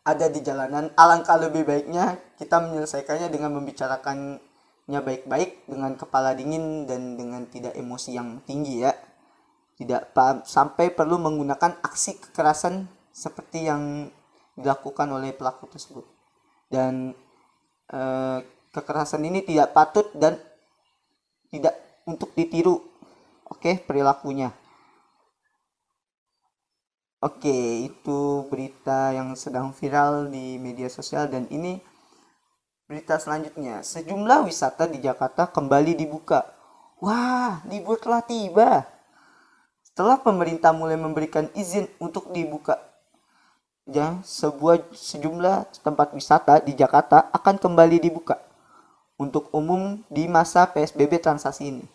ada di jalanan, alangkah lebih baiknya kita menyelesaikannya dengan membicarakannya baik-baik, dengan kepala dingin dan dengan tidak emosi yang tinggi ya. Tidak sampai perlu menggunakan aksi kekerasan seperti yang dilakukan oleh pelaku tersebut. Dan kekerasan ini tidak patut dan tidak untuk ditiru. Oke, perilakunya. Oke, itu berita yang sedang viral di media sosial. Dan ini berita selanjutnya. Sejumlah wisata di Jakarta kembali dibuka. Wah, libur telah tiba. Setelah pemerintah mulai memberikan izin untuk dibuka, ya, sejumlah tempat wisata di Jakarta akan kembali dibuka untuk umum di masa PSBB transisi ini.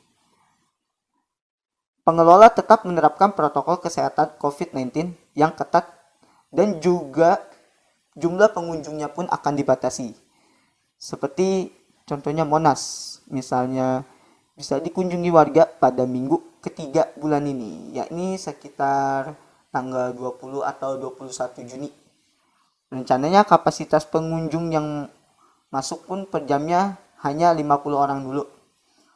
Pengelola tetap menerapkan protokol kesehatan COVID-19 yang ketat dan juga jumlah pengunjungnya pun akan dibatasi. Seperti contohnya Monas, misalnya bisa dikunjungi warga pada minggu ketiga bulan ini, yakni sekitar tanggal 20 atau 21 Juni. Rencananya kapasitas pengunjung yang masuk pun per jamnya hanya 50 orang dulu.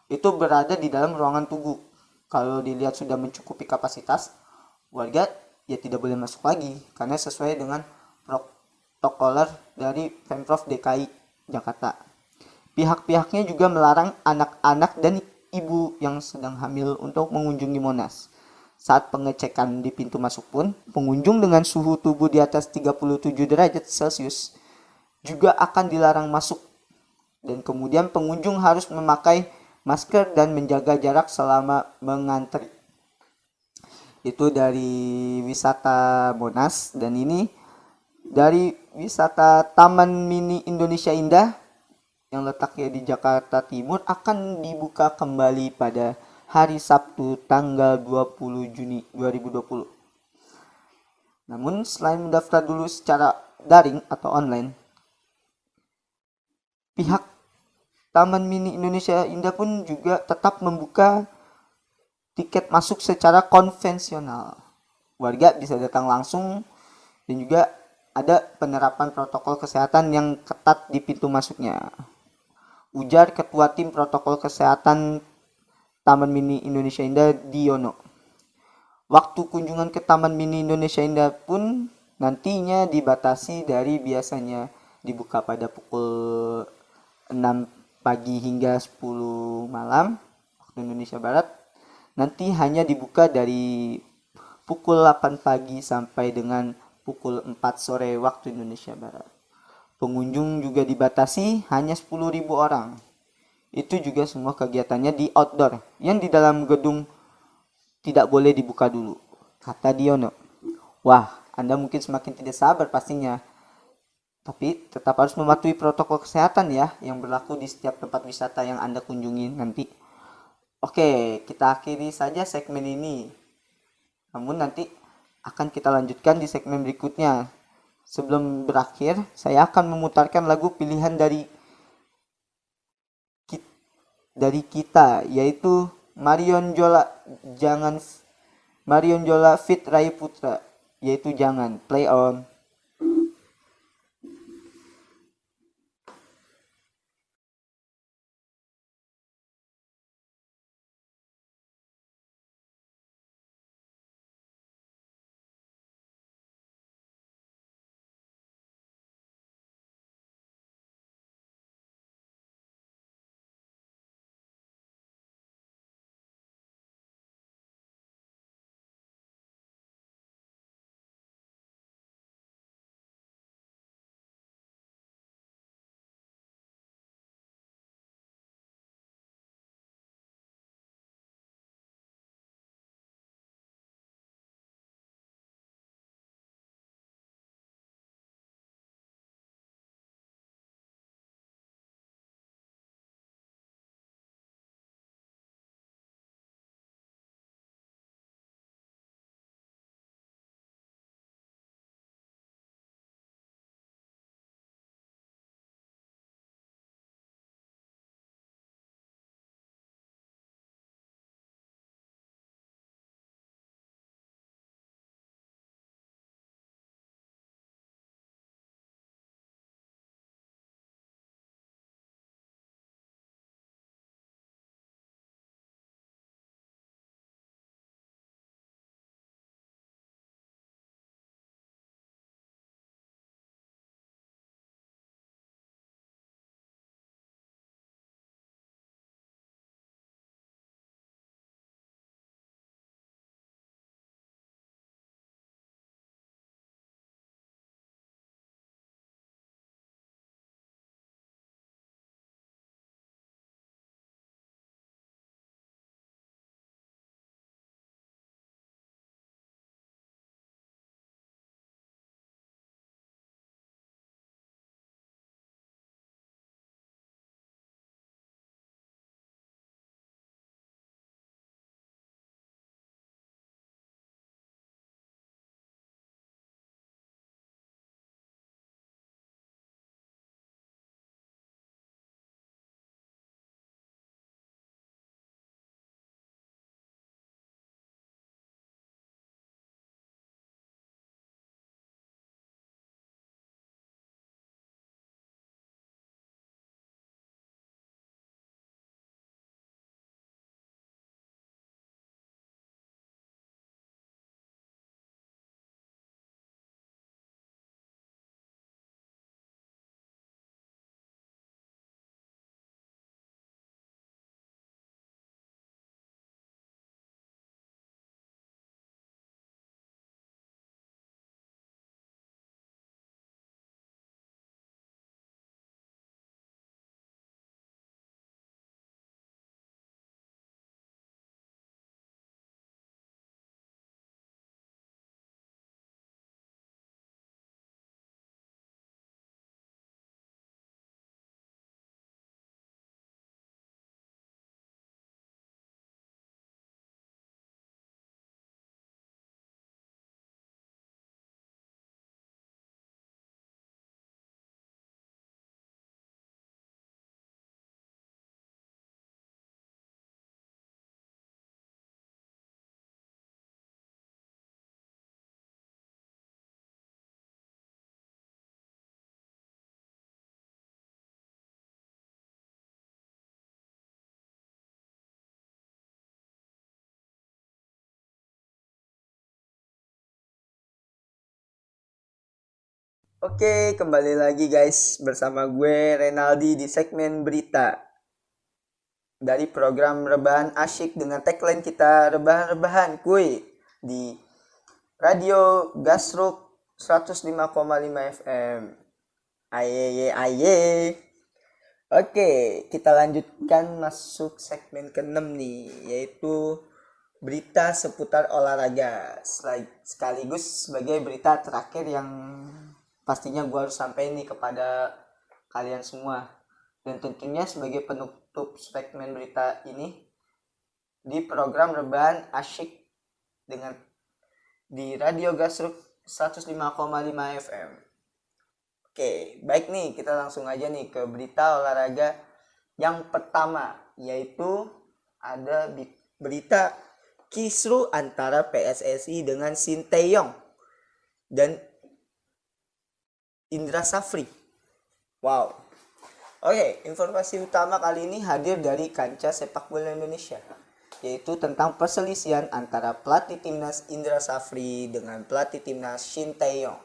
Itu berada di dalam ruangan tunggu. Kalau dilihat sudah mencukupi kapasitas, warga ya tidak boleh masuk lagi karena sesuai dengan protokoler dari Pemprov DKI Jakarta. Pihak-pihaknya juga melarang anak-anak dan ibu yang sedang hamil untuk mengunjungi Monas. Saat pengecekan di pintu masuk pun, pengunjung dengan suhu tubuh di atas 37 derajat Celcius juga akan dilarang masuk. Dan kemudian pengunjung harus memakai masker dan menjaga jarak selama mengantri. Itu dari wisata Monas. Dan ini dari wisata Taman Mini Indonesia Indah yang letaknya di Jakarta Timur akan dibuka kembali pada hari Sabtu tanggal 20 Juni 2020. Namun selain mendaftar dulu secara daring atau online, pihak Taman Mini Indonesia Indah pun juga tetap membuka tiket masuk secara konvensional. Warga bisa datang langsung dan juga ada penerapan protokol kesehatan yang ketat di pintu masuknya. Ujar Ketua Tim Protokol Kesehatan Taman Mini Indonesia Indah, Diono. Waktu kunjungan ke Taman Mini Indonesia Indah pun nantinya dibatasi dari biasanya dibuka pada pukul 6 pagi hingga 10 malam waktu Indonesia Barat, nanti hanya dibuka dari pukul 8 pagi sampai dengan pukul 4 sore waktu Indonesia Barat. Pengunjung juga dibatasi hanya 10.000 orang. Itu juga semua kegiatannya di outdoor, yang di dalam gedung tidak boleh dibuka dulu, kata Diono. Wah, Anda mungkin semakin tidak sabar pastinya. Tapi tetap harus mematuhi protokol kesehatan ya yang berlaku di setiap tempat wisata yang Anda kunjungi nanti. Oke, kita akhiri saja segmen ini. Namun nanti akan kita lanjutkan di segmen berikutnya. Sebelum berakhir, saya akan memutarkan lagu pilihan dari kita, yaitu Marion Jola Fit Rai Putra, yaitu Jangan. Play on. Oke, kembali lagi guys bersama gue Renaldi di segmen berita dari program Rebahan Asyik dengan tagline kita Rebahan-Rebahan kuy di Radio Gasruk 105,5 FM. Aye aye. Oke, kita lanjutkan masuk segmen ke-6 nih, yaitu berita seputar olahraga. Sekaligus sebagai berita terakhir yang pastinya gue harus sampaikan nih kepada kalian semua. Dan tentunya sebagai penutup segmen berita ini di program Rebahan Asyik dengan di Radio Gasruk 105,5 FM. Oke, baik nih, kita langsung aja nih ke berita olahraga yang pertama, yaitu ada berita kisruh antara PSSI dengan Sinteyong dan Indra Safri. Wow. Oke, informasi utama kali ini hadir dari kancah sepak bola Indonesia, yaitu tentang perselisihan antara pelatih timnas Indra Safri dengan pelatih timnas Sinteyong.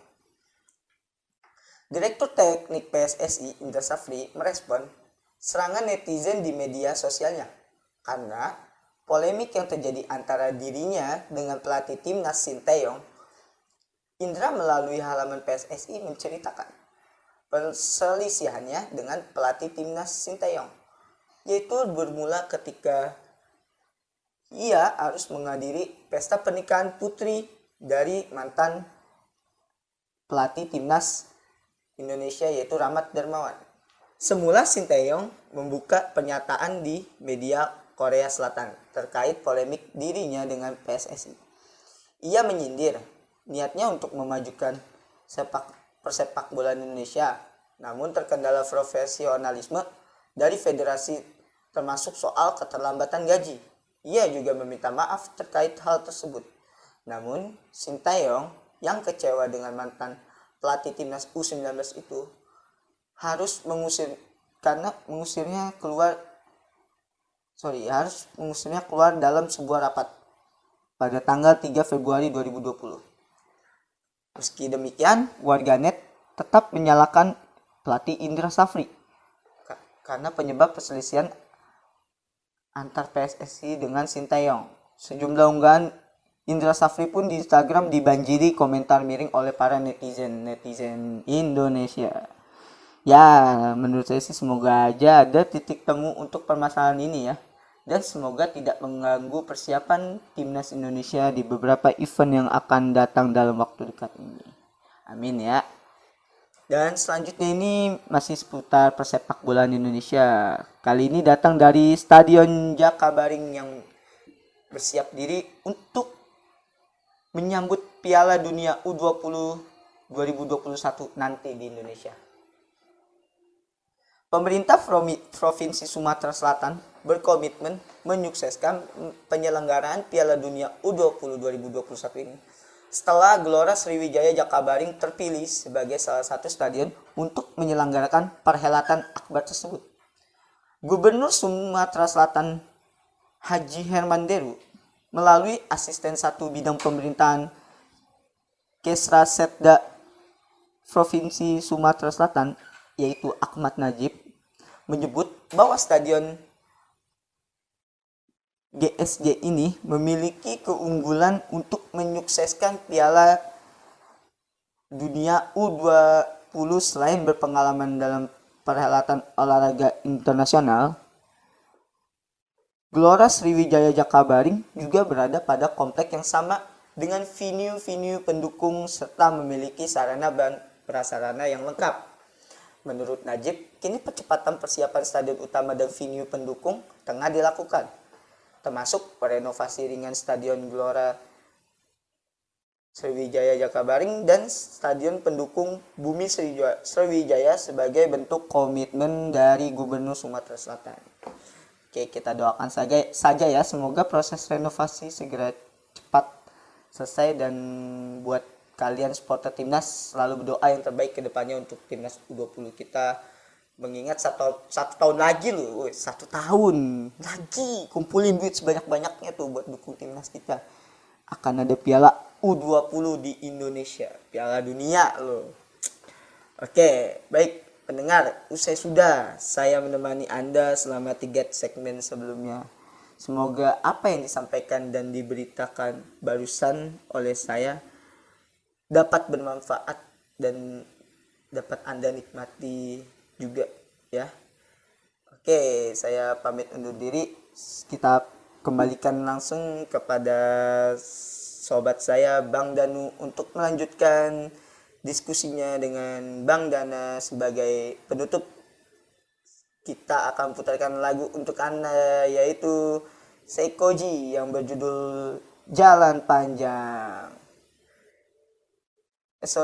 Direktur Teknik PSSI Indra Safri merespon serangan netizen di media sosialnya karena polemik yang terjadi antara dirinya dengan pelatih timnas Sinteyong. Indra melalui halaman PSSI menceritakan perselisihannya dengan pelatih timnas Sinteyong, yaitu bermula ketika ia harus menghadiri pesta pernikahan putri dari mantan pelatih timnas Indonesia, yaitu Rahmat Darmawan. Semula Sinteyong membuka pernyataan di media Korea Selatan terkait polemik dirinya dengan PSSI. Ia menyindir niatnya untuk memajukan persepak bola Indonesia, namun terkendala profesionalisme dari federasi termasuk soal keterlambatan gaji. Ia juga meminta maaf terkait hal tersebut. Namun Sinteyong yang kecewa dengan mantan pelatih timnas U19 itu harus mengusirnya keluar dalam sebuah rapat pada tanggal 3 Februari 2020. Meski demikian, warganet tetap menyalahkan pelatih Indra Safri karena penyebab perselisihan antar PSSI dengan Sinteyong. Sejumlah unggahan Indra Safri pun di Instagram dibanjiri komentar miring oleh para netizen Indonesia. Ya, menurut saya sih semoga aja ada titik temu untuk permasalahan ini ya. Dan semoga tidak mengganggu persiapan timnas Indonesia di beberapa event yang akan datang dalam waktu dekat ini. Amin ya. Dan selanjutnya ini masih seputar persepak bolaan Indonesia. Kali ini datang dari Stadion Jakabaring yang bersiap diri untuk menyambut Piala Dunia U20 2021 nanti di Indonesia. Pemerintah Provinsi Sumatera Selatan berkomitmen menyukseskan penyelenggaraan Piala Dunia U20 2021 ini setelah Gelora Sriwijaya Jakabaring terpilih sebagai salah satu stadion untuk menyelenggarakan perhelatan akbar tersebut. Gubernur Sumatera Selatan Haji Herman Deru melalui asisten 1 bidang pemerintahan Kesra Setda Provinsi Sumatera Selatan, yaitu Ahmad Najib, menyebut bahwa stadion GSJ ini memiliki keunggulan untuk menyukseskan Piala Dunia U20 selain berpengalaman dalam perhelatan olahraga internasional. Gelora Sriwijaya Jakabaring juga berada pada komplek yang sama dengan venue-venue pendukung serta memiliki sarana dan prasarana yang lengkap. Menurut Najib, kini percepatan persiapan stadion utama dan venue pendukung tengah dilakukan, termasuk renovasi ringan Stadion Gelora Sriwijaya Jakabaring dan Stadion Pendukung Bumi Sriwijaya sebagai bentuk komitmen dari Gubernur Sumatera Selatan. Oke, kita doakan saja ya, semoga proses renovasi segera cepat selesai, dan buat kalian supporter timnas selalu berdoa yang terbaik ke depannya untuk timnas U20 kita, mengingat satu tahun lagi loh, 1 tahun lagi, kumpulin duit sebanyak-banyaknya tuh buat dukung timnas kita. Akan ada Piala U20 di Indonesia, Piala Dunia loh. Oke, baik pendengar, usai sudah saya menemani Anda selama 3 segmen sebelumnya. Semoga apa yang disampaikan dan diberitakan barusan oleh saya dapat bermanfaat dan dapat Anda nikmati juga ya. Oke, saya pamit undur diri. Kita kembalikan langsung kepada sobat saya Bang Danu untuk melanjutkan diskusinya dengan Bang Dana sebagai penutup. Kita akan putarkan lagu untuk Anda yaitu Seikoji yang berjudul Jalan Panjang.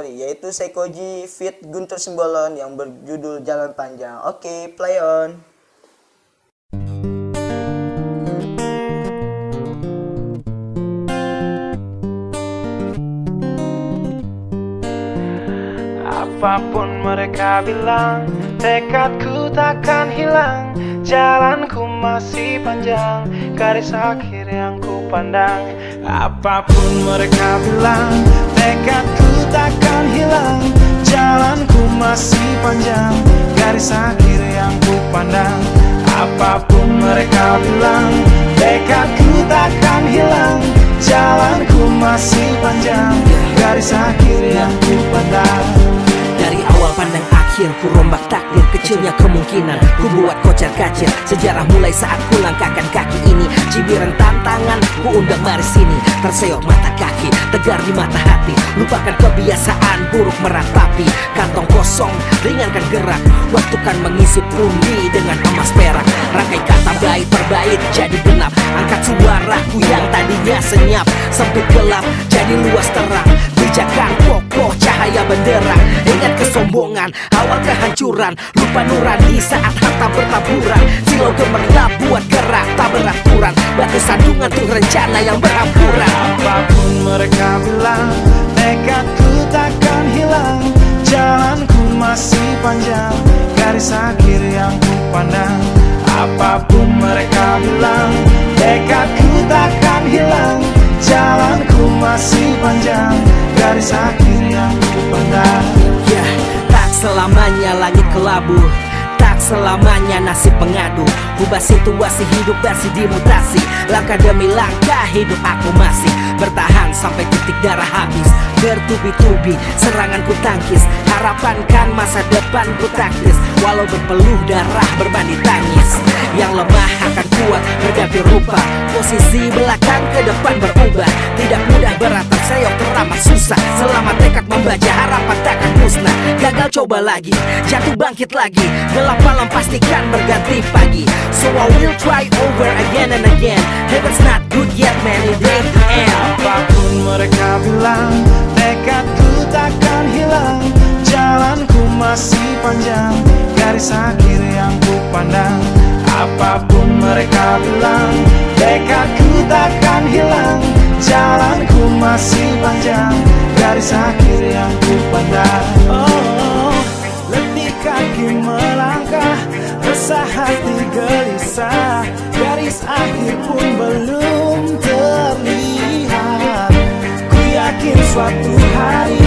Yaitu Seikoji feat Guntur Simbolon yang berjudul Jalan Panjang. Oke, play on. Apapun mereka bilang, tekadku takkan hilang. Jalanku masih panjang, garis akhir yang ku pandang. Apapun mereka bilang, tekadku takkan hilang. Jalanku masih panjang, garis akhir yang ku pandang. Apapun mereka bilang, tekadku takkan hilang. Jalanku masih panjang, garis akhir yang ku pandang. Dari awal pandang akhir, ku rombak takdir. Kecilnya kemungkinan, ku buat kocar kacir. Sejarah mulai saat ku langkahkan kaki ini. Cibiran tantangan, ku undang mari sini. Terseok mata kaki, tegar di mata hati. Lupakan kebiasaan buruk meratapi. Kantong kosong, ringankan gerak. Waktu kan mengisi pundi dengan emas perak. Rangkai kata bait per bait jadi genap. Angkat suaraku yang tadinya senyap. Sempit gelap, jadi luas terang. Bijakan kokoh, cahaya benderang. Ingat kesombongan, awal kehancuran. Lupa nurani saat harta bertaburan. Silau gemerlap buat gerak tak beraturan. Batu sandungan tuh rencana yang berhampuran. Apapun mereka bilang, tekadku takkan hilang. Jalanku masih panjang, garis akhir yang ku pandang. Apapun mereka bilang, tekadku takkan hilang. Jalanku masih panjang, garis akhir yang ku pandang. Ya, tak selamanya langit kelabu, tak selamanya nasib pengadu. Ubah situasi hidup masih dimutasi. Langkah demi langkah hidup aku masih bertahan sampai titik darah habis. Bertubi-tubi serangan ku tangkis. Harapan kan masa depan ku taktis. Walau berpeluh darah berbanding tangis. Yang lemah akan kuat berganti rupa. Posisi belakang ke depan berubah. Tidak mudah berat terseok teramat susah. Selama tekad membaca harapan takkan musnah. Gagal coba lagi, jatuh bangkit lagi. Gelap malam pastikan berganti pagi. So I will try over again and again. Heaven's not good yet man, it ain't the end. Apapun mereka bilang, tekadku takkan hilang. Jalanku masih panjang, garis akhir yang ku pandang. Apapun mereka bilang, tekadku takkan hilang. Jalanku masih panjang, garis akhir yang ku pandang. Oh, letih kaki melangkah, resah hati gelisah. Garis akhir pun belum terlihat. Ku yakin suatu hari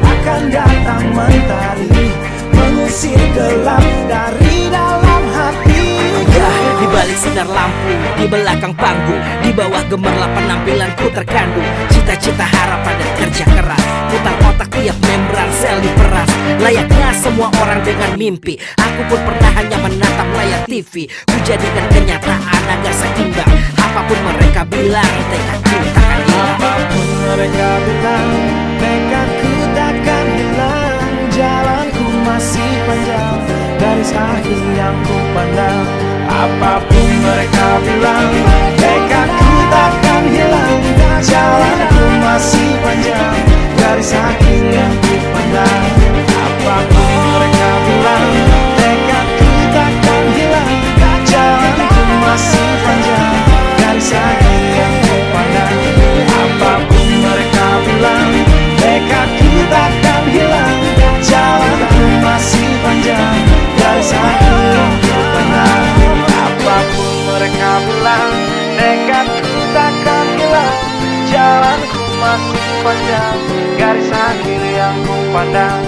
akan datang mentari, mengusir gelap dari dalam hati. Ya, di balik sinar lampu, di belakang panggung, di bawah gemerlap penampilanku terkandung. Cita-cita harapan dan kerja keras. Putar otak tiap membran sel diperas. Layaknya semua orang dengan mimpi. Aku pun pernah hanya menatap layar TV. Ku jadikan kenyataan agar seimbang. Apapun mereka bilang, tekadku takkan hilang. Apapun mereka bilang, tekadku takkan hilang. Jalanku masih panjang, garis akhir yang ku pandang. Apapun mereka bilang, tekadku takkan hilang. Jalanku masih panjang, garis akhir yang ku pandang. Apapun mereka bilang, tekadku takkan hilang. Jalanku masih panjang, garis akhir yang ku pandang. Apapun mereka bilang, tekadku takkan hilang. Jalanku masih panjang, garis akhir yang ku pandang. Apapun mereka bilang, tekadku takkan hilang. Jalanku masih panjang, garis akhir yang ku pandang.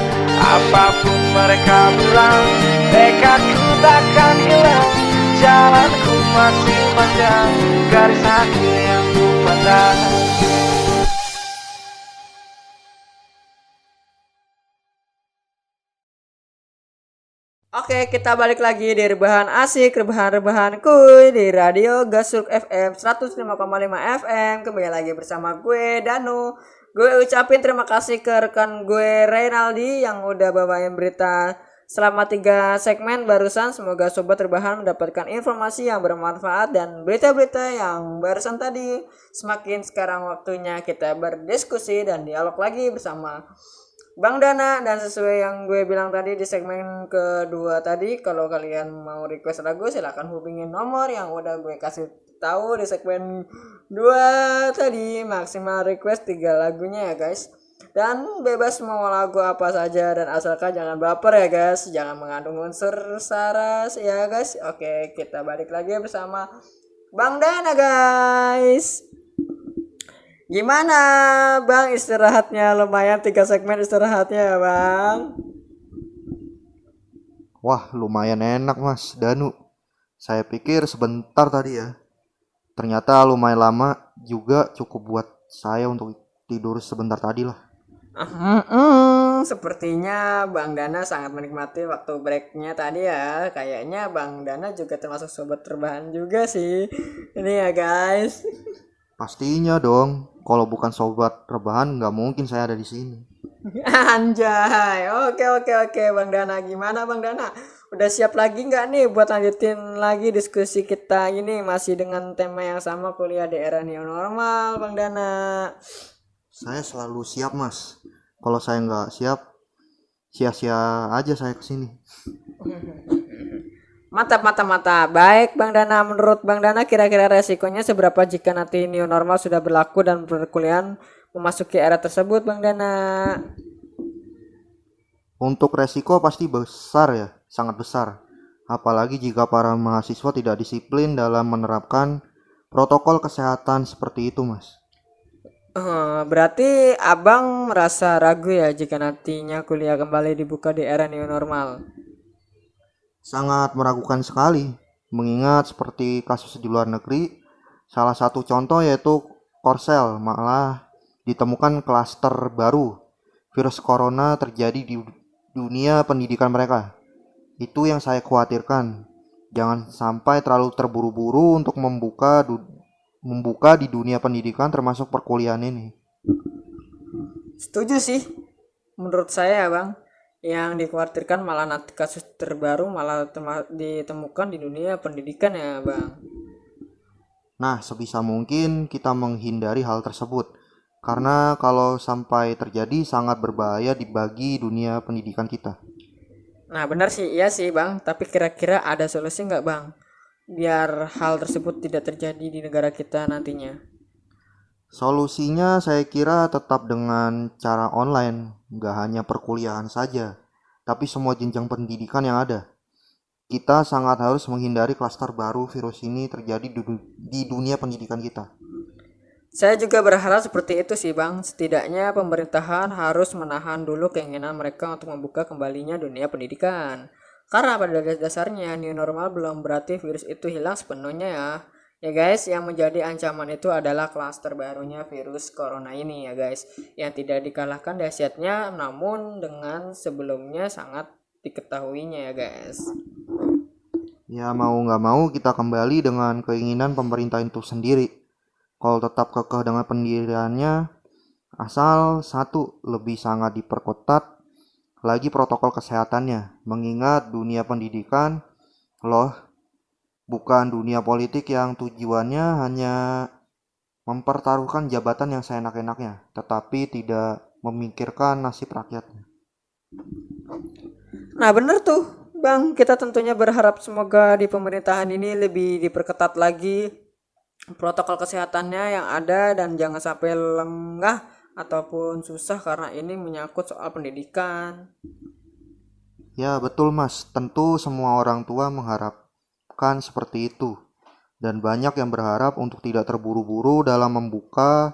mereka bilang tekadku takkan hilang, jalanku masih panjang, garis akhir yang ku pandang. Oke, kita balik lagi di rebahan asik, rebahan kuy di Radio Gasuk FM 105,5 FM. Kembali lagi bersama gue Danu. Gue ucapin terima kasih ke rekan gue Reynaldi yang udah bawain berita selama 3 segmen barusan. Semoga sobat rebahan mendapatkan informasi yang bermanfaat dan berita-berita yang barusan tadi. Semakin sekarang waktunya kita berdiskusi dan dialog lagi bersama Bang Dana, dan sesuai yang gue bilang tadi di segmen kedua tadi, kalau kalian mau request lagu silahkan hubungin nomor yang udah gue kasih tahu di segmen 2 tadi. Maksimal request 3 lagunya ya guys, dan bebas mau lagu apa saja dan asalkan jangan baper ya guys, jangan mengandung unsur sara ya guys. Oke, kita balik lagi bersama Bang Dana guys. Gimana Bang istirahatnya? Lumayan 3 segmen istirahatnya ya Bang. Wah, lumayan enak Mas Danu. Saya pikir sebentar tadi ya. Ternyata lumayan lama juga, cukup buat saya untuk tidur sebentar tadi lah. Sepertinya Bang Dana sangat menikmati waktu breaknya tadi ya. Kayaknya Bang Dana juga termasuk sobat terbahan juga sih. Ini ya guys. Pastinya dong. Kalau bukan sobat rebahan nggak mungkin saya ada di sini. Anjay. Oke Bang Dana. Gimana Bang Dana? Udah siap lagi nggak nih buat lanjutin lagi diskusi kita ini masih dengan tema yang sama, kuliah di era new normal Bang Dana? Saya selalu siap Mas. Kalau saya nggak siap, sia-sia aja saya kesini. Mantap. Baik Bang Dana, menurut Bang Dana kira-kira resikonya seberapa jika nanti new normal sudah berlaku dan perkuliahan memasuki era tersebut Bang Dana? Untuk resiko pasti besar ya, sangat besar. Apalagi jika para mahasiswa tidak disiplin dalam menerapkan protokol kesehatan seperti itu Mas. Berarti abang merasa ragu ya jika nantinya kuliah kembali dibuka di era new normal? Sangat meragukan sekali, mengingat seperti kasus di luar negeri, salah satu contoh yaitu Korsel malah ditemukan klaster baru virus corona terjadi di dunia pendidikan mereka. Itu yang saya khawatirkan. Jangan sampai terlalu terburu-buru untuk membuka di dunia pendidikan termasuk perkuliahan ini. Setuju sih. Menurut saya Bang, yang dikhawatirkan malah nanti kasus terbaru malah ditemukan di dunia pendidikan ya Bang. Nah, sebisa mungkin kita menghindari hal tersebut. Karena kalau sampai terjadi sangat berbahaya bagi dunia pendidikan kita. Nah benar sih, iya sih Bang. Tapi kira-kira ada solusi nggak Bang biar hal tersebut tidak terjadi di negara kita nantinya? Solusinya saya kira tetap dengan cara online, nggak hanya perkuliahan saja, tapi semua jenjang pendidikan yang ada. Kita sangat harus menghindari klaster baru virus ini terjadi di dunia pendidikan kita. Saya juga berharap seperti itu sih Bang. Setidaknya pemerintahan harus menahan dulu keinginan mereka untuk membuka kembalinya dunia pendidikan. Karena pada dasarnya new normal belum berarti virus itu hilang sepenuhnya ya. Ya guys, yang menjadi ancaman itu adalah klaster barunya virus corona ini ya guys. Yang tidak dikalahkan dahsyatnya namun dengan sebelumnya sangat diketahuinya ya guys. Ya mau nggak mau kita kembali dengan keinginan pemerintah itu sendiri. Kalau tetap kekeh dengan pendiriannya, asal satu lebih sangat diperketat lagi protokol kesehatannya, mengingat dunia pendidikan loh bukan dunia politik yang tujuannya hanya mempertaruhkan jabatan yang seenak-enaknya, tetapi tidak memikirkan nasib rakyatnya. Nah bener tuh Bang, kita tentunya berharap semoga di pemerintahan ini lebih diperketat lagi protokol kesehatannya yang ada dan jangan sampai lengah ataupun susah karena ini menyangkut soal pendidikan. Ya betul Mas, tentu semua orang tua mengharapkan seperti itu. Dan banyak yang berharap untuk tidak terburu-buru dalam membuka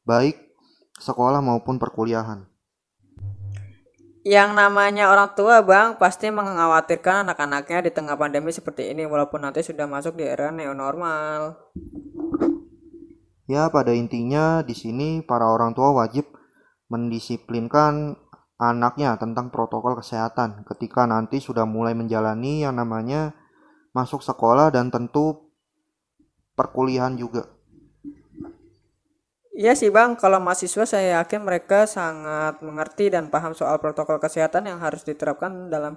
baik sekolah maupun perkuliahan. Yang namanya orang tua bang pasti mengkhawatirkan anak-anaknya di tengah pandemi seperti ini walaupun nanti sudah masuk di era neo normal. Ya, pada intinya di sini para orang tua wajib mendisiplinkan anaknya tentang protokol kesehatan ketika nanti sudah mulai menjalani yang namanya masuk sekolah dan tentu perkuliahan juga. Iya sih bang, kalau mahasiswa saya yakin mereka sangat mengerti dan paham soal protokol kesehatan yang harus diterapkan dalam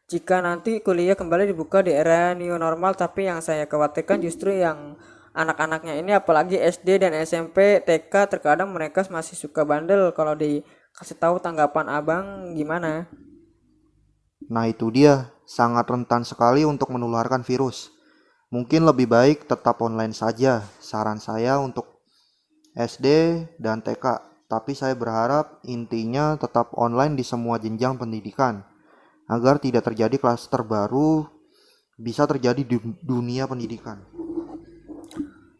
jika nanti kuliah kembali dibuka di era new normal. Tapi yang saya khawatirkan justru yang anak-anaknya ini apalagi SD dan SMP, TK terkadang mereka masih suka bandel. Kalau dikasih tahu tanggapan abang gimana? Nah, itu dia, sangat rentan sekali untuk menularkan virus. Mungkin lebih baik tetap online saja, saran saya untuk SD dan TK. Tapi saya berharap intinya tetap online di semua jenjang pendidikan agar tidak terjadi klaster baru bisa terjadi di dunia pendidikan.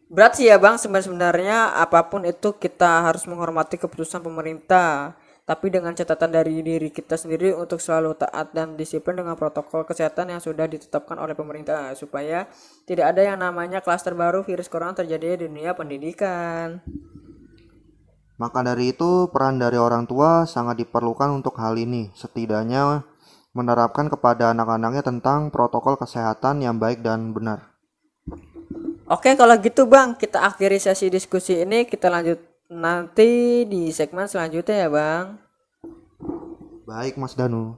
Berat sih ya bang, sebenarnya apapun itu kita harus menghormati keputusan pemerintah. Tapi dengan catatan dari diri kita sendiri untuk selalu taat dan disiplin dengan protokol kesehatan yang sudah ditetapkan oleh pemerintah. Supaya tidak ada yang namanya klaster baru virus corona terjadi di dunia pendidikan. Maka dari itu, peran dari orang tua sangat diperlukan untuk hal ini. Setidaknya menerapkan kepada anak-anaknya tentang protokol kesehatan yang baik dan benar. Oke kalau gitu bang, kita akhiri sesi diskusi ini. Kita lanjut nanti di segmen selanjutnya ya bang. Baik, Mas Danu.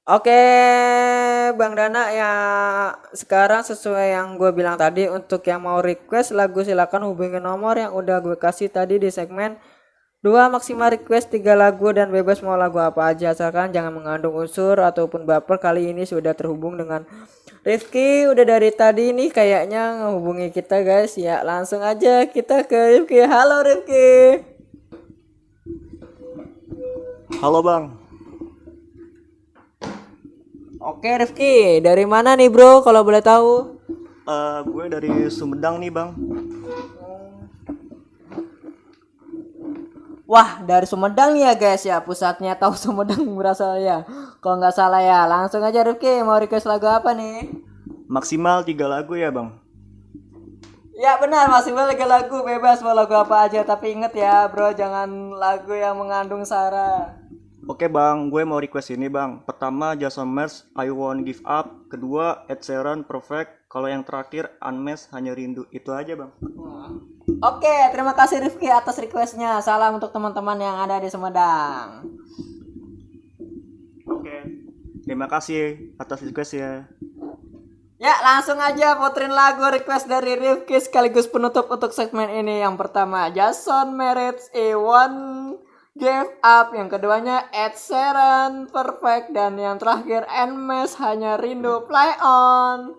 Oke Bang Dana, ya sekarang sesuai yang gue bilang tadi, untuk yang mau request lagu silakan hubungi nomor yang udah gue kasih tadi di segmen 2, maksimal request 3 lagu dan bebas mau lagu apa aja asalkan jangan mengandung unsur ataupun baper. Kali ini sudah terhubung dengan Rifki, udah dari tadi nih kayaknya ngehubungi kita guys. Ya langsung aja kita ke Rifki. Halo Rifki. Halo bang. Oke Rifki, dari mana nih bro kalau boleh tahu? Gue dari Sumedang nih bang. Wah dari Sumedang ya guys ya, pusatnya tahu Sumedang berasal ya. Kalau nggak salah ya, langsung aja Rifki mau request lagu apa nih? Maksimal 3 lagu ya bang. Ya benar, maksimal 3 lagu, bebas mau lagu apa aja. Tapi inget ya bro, jangan lagu yang mengandung sara. Oke bang, gue mau request ini bang. Pertama Jason Mraz, I Won't Give Up. Kedua Ed Sheeran, Perfect. Kalau yang terakhir Unmesh, Hanya Rindu. Itu aja bang. Oke, terima kasih Rifki atas requestnya. Salam untuk teman-teman yang ada di Sumedang. Oke. Terima kasih atas requestnya. Ya langsung aja puterin lagu request dari Rifki sekaligus penutup untuk segmen ini. Yang pertama Jason Mraz, I Won't Give Up. Yang keduanya Ed Sheeran, Perfect. Dan yang terakhir Unmesh, Hanya Rindu. Play on.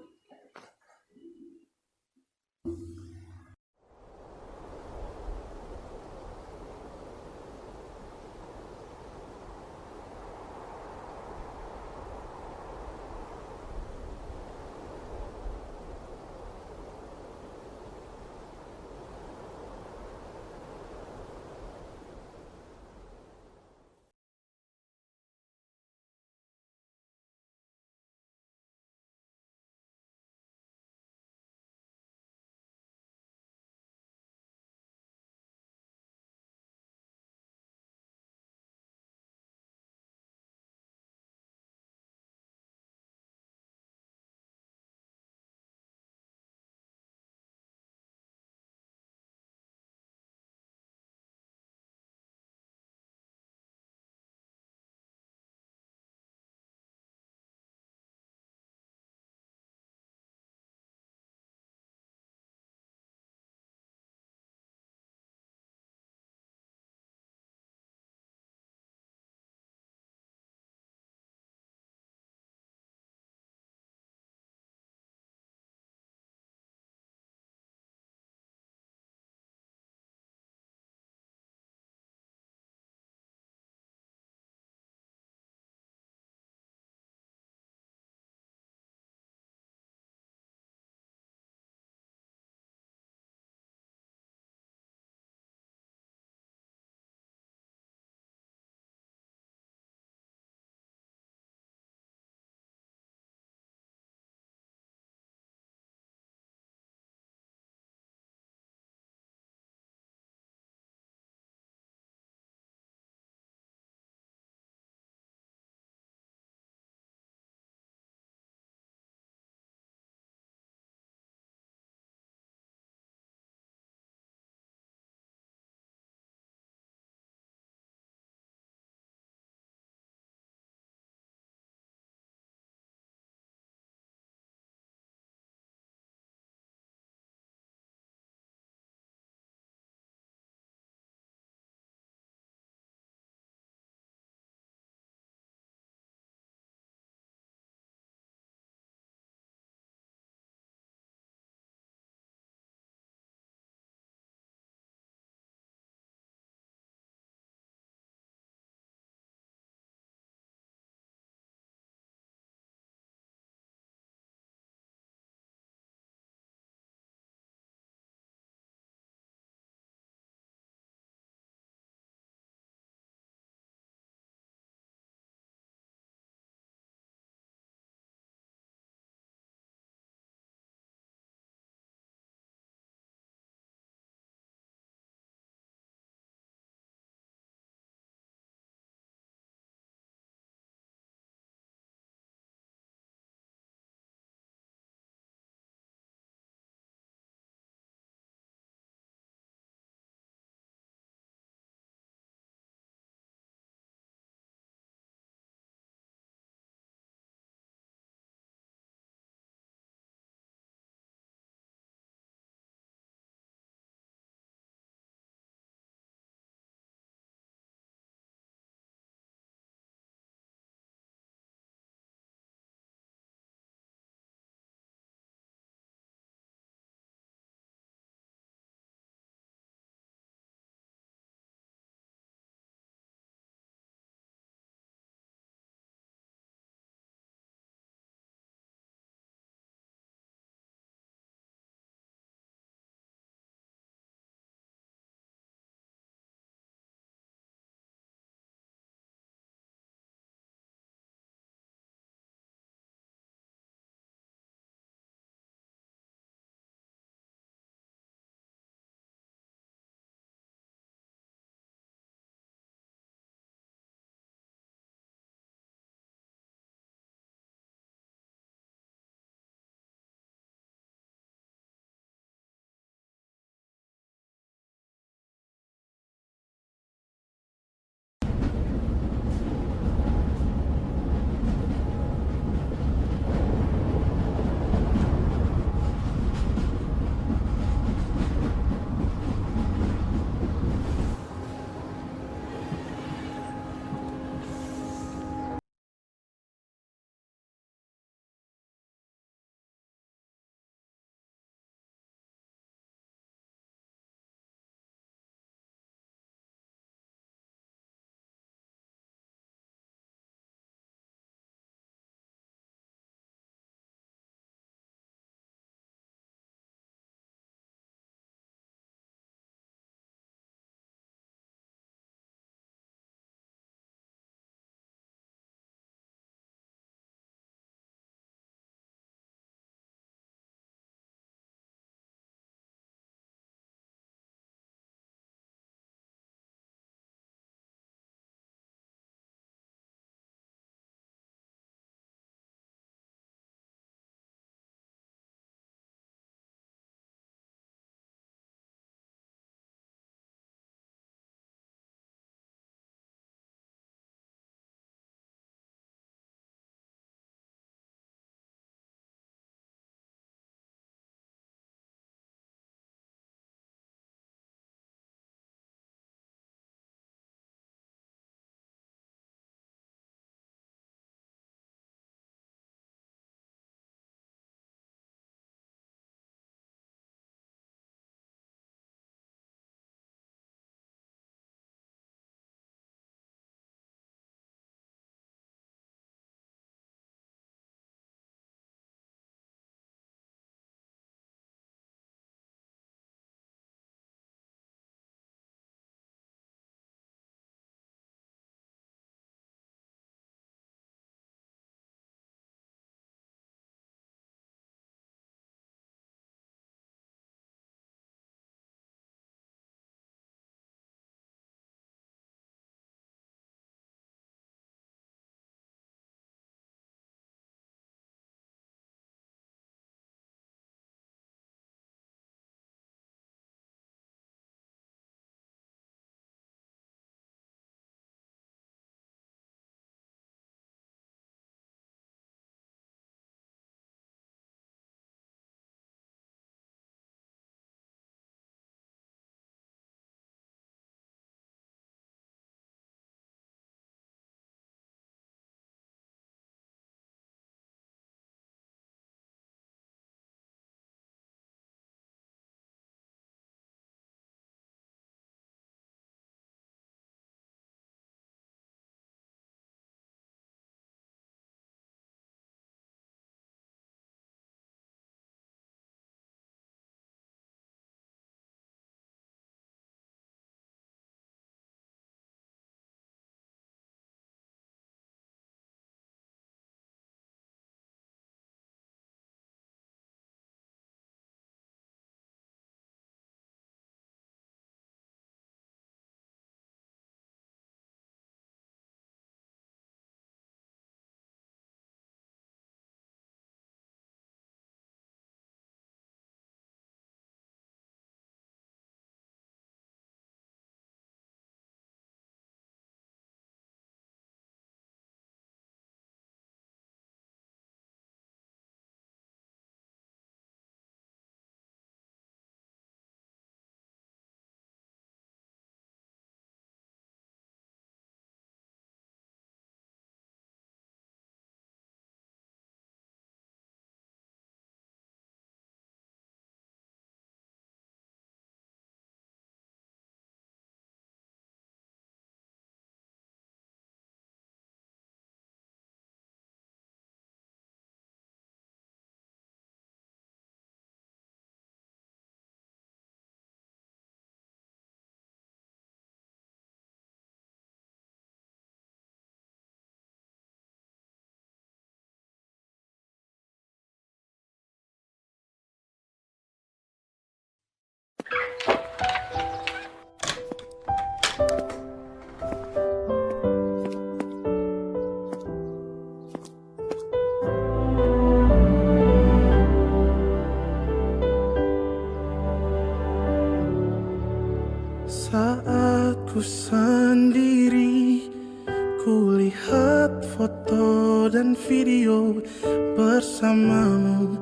dan video bersamamu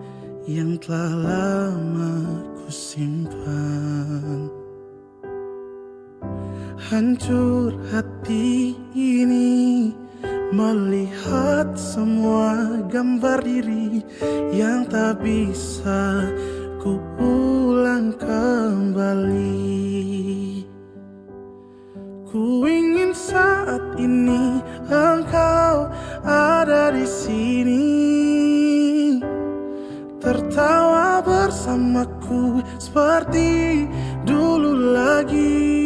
yang telah lama ku simpan. Hancur hati ini melihat semua gambar diri yang tak bisa ku ulang kembali. Ku ingin saat ini engkau ada di sini, tertawa bersamaku seperti dulu lagi.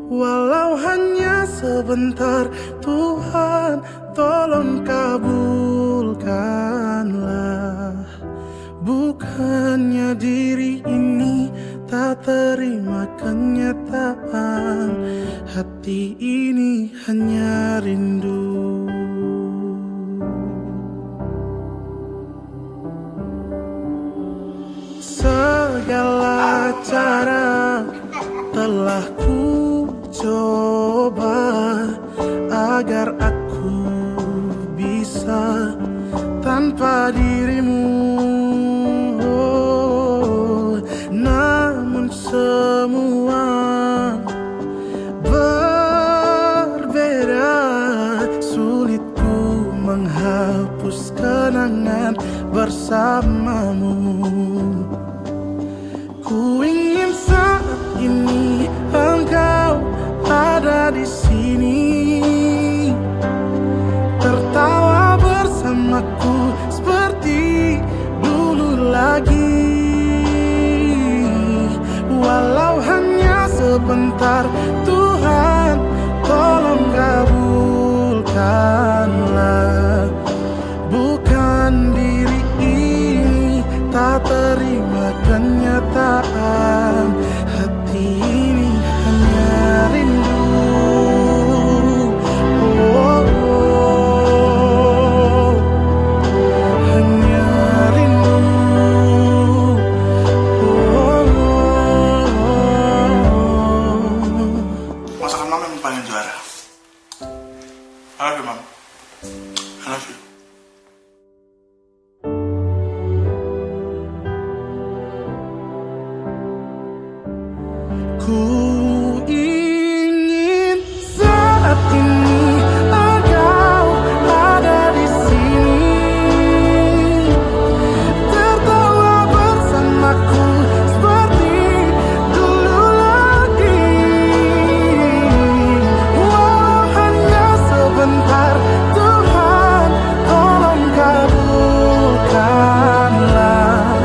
Walau hanya sebentar, Tuhan tolong kabulkanlah. Bukannya diri ini tak terima kenyataan, hati ini hanya rindu. Segala cara telah ku coba agar aku bisa tanpa dirimu. Namun semua berbeda, sulit ku menghapus kenangan bersamamu. Ku ingin saat ini engkau ada di sini, tertawa bersamaku seperti dulu lagi. Walau hanya sebentar, Tuhan tolong kabulkanlah. Bukan diri ini tak terima kenyataan, hati ini hanya rindu. Oh, oh, hanya rindu. Oh, masakan mama yang paling juara. I love you, mom. I love you. Ku ingin saat ini engkau ada di sini, tertawa bersamaku seperti dulu lagi. Walau hanya sebentar, Tuhan tolong kabulkanlah.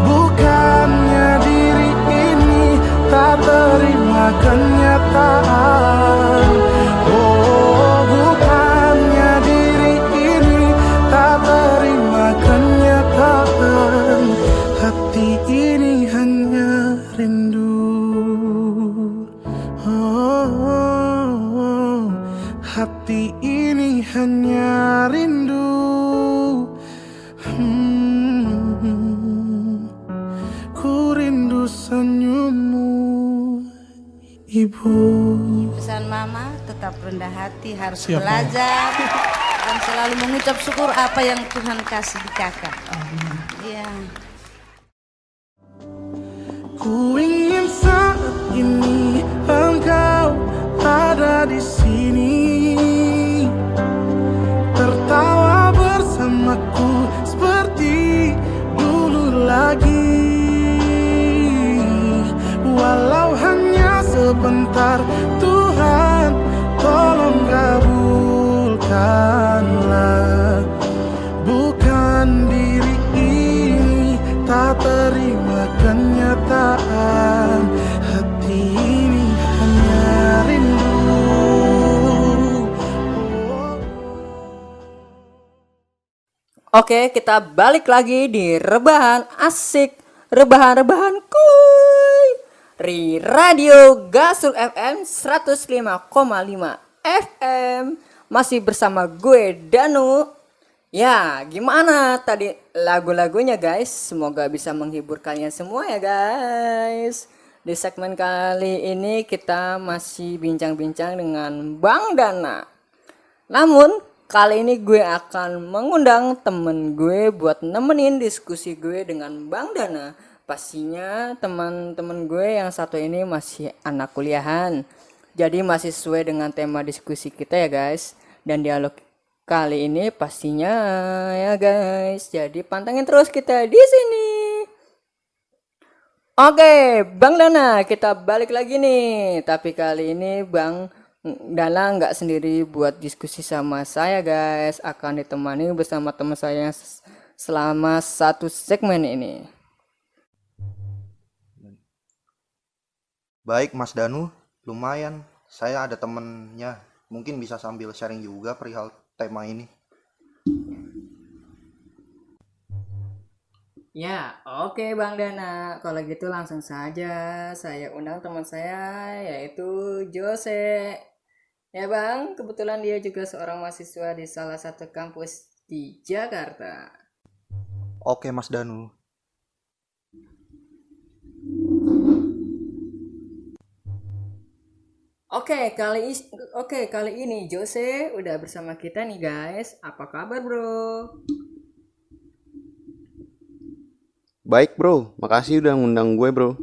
Bukannya diri ini tak terima kenyataan. Oh, bukannya diri ini tak terima kenyataan, hati ini hanya rindu. Oh, oh, oh, hati ini hanya rindu. Ku rindu senyummu, Ibu. Pesan Mama, tetap rendah hati, harus Siap, belajar dan selalu mengucap syukur apa yang Tuhan kasih di kakak. Iya. Ku ingin saat ini engkau ada di sini, tertawa bersamaku seperti dulu lagi. Walau hanya sebentar, Tuhan tolong kabulkanlah. Bukan diri ini tak terima kenyataan, hati ini hanya rindu. Oke, kita balik lagi di rebahan asik, rebahan kuy. Di Radio Gasul FM 105,5 FM. Masih bersama gue Danu. Ya, gimana tadi lagu-lagunya guys? Semoga bisa menghibur kalian semua ya guys. Di segmen kali ini kita masih bincang-bincang dengan Bang Dana. Namun kali ini gue akan mengundang temen gue buat nemenin diskusi gue dengan Bang Dana. Pastinya teman-teman gue yang satu ini masih anak kuliahan. Jadi masih sesuai dengan tema diskusi kita ya guys. Dan dialog kali ini pastinya ya guys. Jadi pantengin terus kita di sini. Oke, Bang Dana, kita balik lagi nih. Tapi kali ini Bang Dana nggak sendiri buat diskusi sama saya guys. Akan ditemani bersama teman saya selama satu segmen ini. Baik Mas Danu, lumayan. Saya ada temennya. Mungkin bisa sambil sharing juga perihal tema ini. Ya, oke Bang Dana. Kalau gitu langsung saja saya undang teman saya yaitu Jose. Ya Bang, kebetulan dia juga seorang mahasiswa di salah satu kampus di Jakarta. Oke Mas Danu. Oke, kali ini Jose udah bersama kita nih guys. Apa kabar bro? Baik bro, makasih udah ngundang gue bro.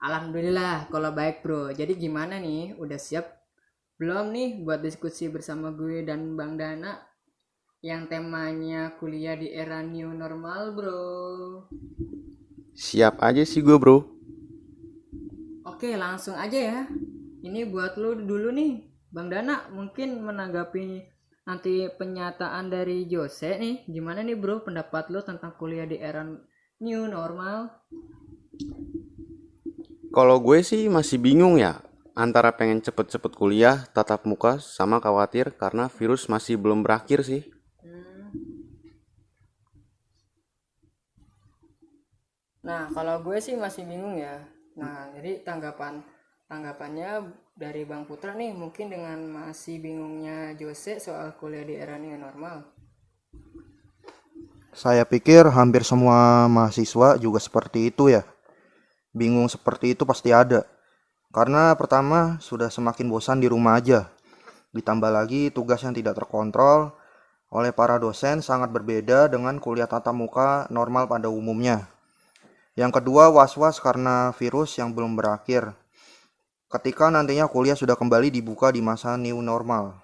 Alhamdulillah kalau baik bro. Jadi gimana nih? Udah siap belum nih buat diskusi bersama gue dan Bang Dana yang temanya kuliah di era new normal bro? Siap aja sih gue bro. Oke langsung aja ya. Ini buat lu dulu nih Bang Dana, mungkin menanggapi nanti pernyataan dari Jose nih, gimana nih bro pendapat lo tentang kuliah di era new normal? Kalau gue sih masih bingung ya, antara pengen cepet-cepet kuliah tatap muka sama khawatir karena virus masih belum berakhir sih. Nah kalau gue sih masih bingung ya. Nah jadi tanggapannya dari Bang Putra nih, mungkin dengan masih bingungnya Jose soal kuliah di era new normal. Saya pikir hampir semua mahasiswa juga seperti itu ya. Bingung seperti itu pasti ada. Karena pertama sudah semakin bosan di rumah aja. Ditambah lagi tugas yang tidak terkontrol oleh para dosen sangat berbeda dengan kuliah tatap muka normal pada umumnya. Yang kedua was-was karena virus yang belum berakhir. Ketika nantinya kuliah sudah kembali dibuka di masa new normal.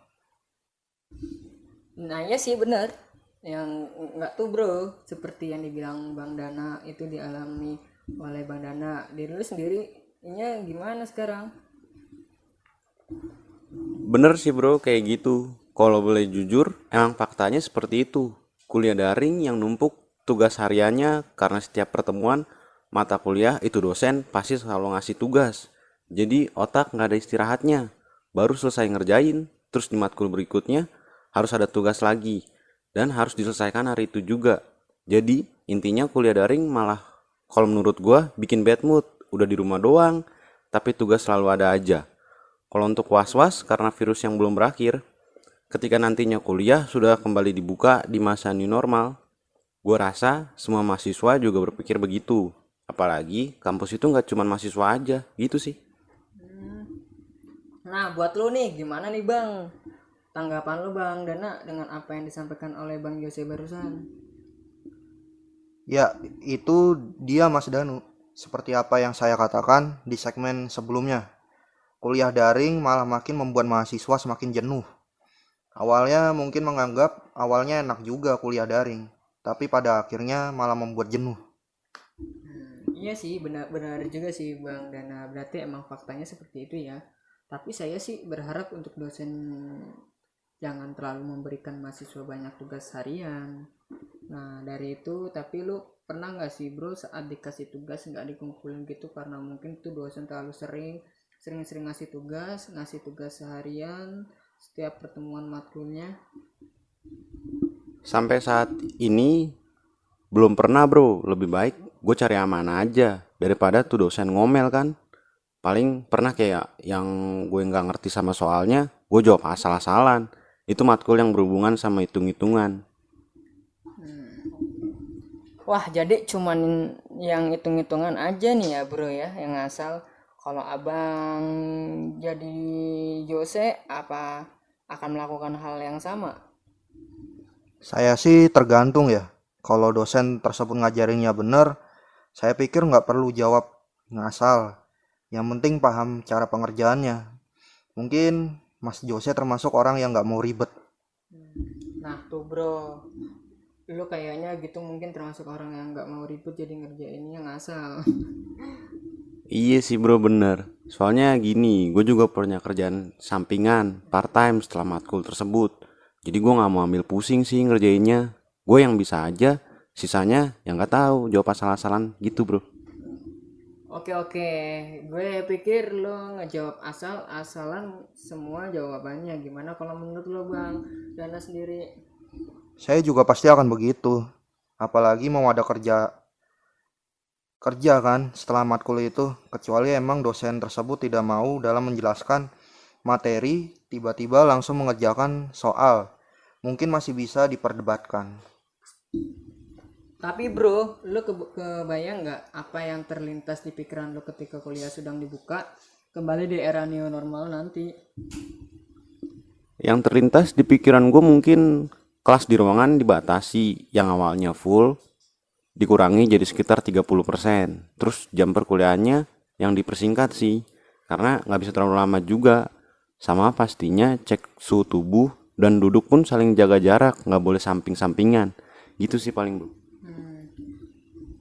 Nah iya sih bener. Yang enggak tuh bro, seperti yang dibilang Bang Dana itu dialami oleh Bang Dana. Diri lu sendiri nya gimana sekarang? Bener sih bro kayak gitu. Kalau boleh jujur, emang faktanya seperti itu. Kuliah daring yang numpuk tugas hariannya karena setiap pertemuan mata kuliah itu dosen pasti selalu ngasih tugas. Jadi otak nggak ada istirahatnya. Baru selesai ngerjain, terus di matkul berikutnya harus ada tugas lagi. Dan harus diselesaikan hari itu juga. Jadi intinya kuliah daring malah kalau menurut gua bikin bad mood. Udah di rumah doang, tapi tugas selalu ada aja. Kalau untuk was-was karena virus yang belum berakhir, ketika nantinya kuliah sudah kembali dibuka di masa new normal, gua rasa semua mahasiswa juga berpikir begitu. Apalagi kampus itu nggak cuma mahasiswa aja, gitu sih. Nah buat lu nih gimana nih Bang? Tanggapan lu Bang Dana dengan apa yang disampaikan oleh Bang Jose barusan? Ya itu dia Mas Danu. Seperti apa yang saya katakan di segmen sebelumnya. Kuliah daring malah makin membuat mahasiswa semakin jenuh. Awalnya mungkin menganggap awalnya enak juga kuliah daring. Tapi pada akhirnya malah membuat jenuh. Iya sih benar juga sih Bang Dana. Berarti emang faktanya seperti itu ya. Tapi saya sih berharap untuk dosen jangan terlalu memberikan mahasiswa banyak tugas harian. Nah dari itu, tapi lu pernah nggak sih bro saat dikasih tugas nggak dikumpulin gitu karena mungkin tuh dosen terlalu sering ngasih tugas seharian setiap pertemuan matkulnya? Sampai saat ini belum pernah bro. Lebih baik gue cari aman aja daripada tuh dosen ngomel kan. Paling pernah kayak yang gue nggak ngerti sama soalnya, gue jawab asal-asalan. Itu matkul yang berhubungan sama hitung-hitungan. Wah jadi cuman yang hitung-hitungan aja nih ya bro ya yang asal. Kalau abang jadi Jose, apa akan melakukan hal yang sama? Saya sih tergantung ya. Kalau dosen tersebut ngajarinnya bener, saya pikir nggak perlu jawab ngasal. Yang penting paham cara pengerjaannya. Mungkin Mas Jose termasuk orang yang nggak mau ribet. Nah tuh bro, lu kayaknya gitu mungkin termasuk orang yang nggak mau ribet jadi ngerjainnya ngasal. Iya sih bro, bener. Soalnya gini, gue juga punya kerjaan sampingan part time setelah matkul tersebut. Jadi gue nggak mau ambil pusing sih ngerjainnya. Gue yang bisa aja, sisanya yang nggak tahu jawab asal-asalan gitu bro. Oke, gue pikir lo ngejawab asal-asalan semua jawabannya. Gimana kalau menurut lo bang, Dana sendiri? Saya juga pasti akan begitu. Apalagi mau ada kerja kan setelah matkul itu, kecuali emang dosen tersebut tidak mau dalam menjelaskan materi tiba-tiba langsung mengerjakan soal, mungkin masih bisa diperdebatkan. Tapi bro, lo kebayang nggak apa yang terlintas di pikiran lo ketika kuliah sedang dibuka kembali di era new normal nanti? Yang terlintas di pikiran gue mungkin kelas di ruangan dibatasi, yang awalnya full dikurangi jadi sekitar 30%. Terus jam perkuliahannya yang dipersingkat sih, karena nggak bisa terlalu lama juga. Sama pastinya cek suhu tubuh dan duduk pun saling jaga jarak, nggak boleh samping-sampingan. Gitu sih paling bro.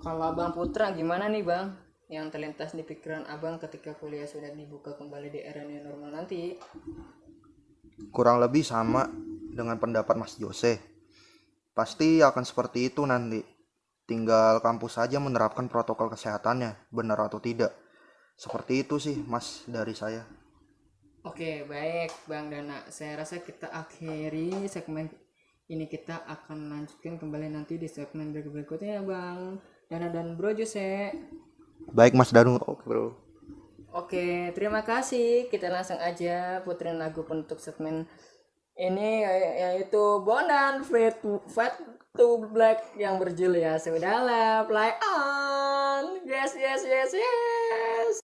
Kalau Abang Putra gimana nih bang? Yang terlintas di pikiran abang ketika kuliah sudah dibuka kembali di era new normal nanti? Kurang lebih sama dengan pendapat Mas Jose. Pasti akan seperti itu nanti. Tinggal kampus saja menerapkan protokol kesehatannya, benar atau tidak. Seperti itu sih mas dari saya. Oke, baik Bang Dana. Saya rasa kita akhiri segmen ini, kita akan lanjutkan kembali nanti di segmen berikutnya ya Bang Dana dan Bro Jose. Baik Mas Danu. Oke bro. Oke, terima kasih. Kita langsung aja puterin lagu penutup segmen ini yaitu Bondan Fade to Black yang berjudul Ya Sudahlah, Play On. Yes, yes, yes, yes.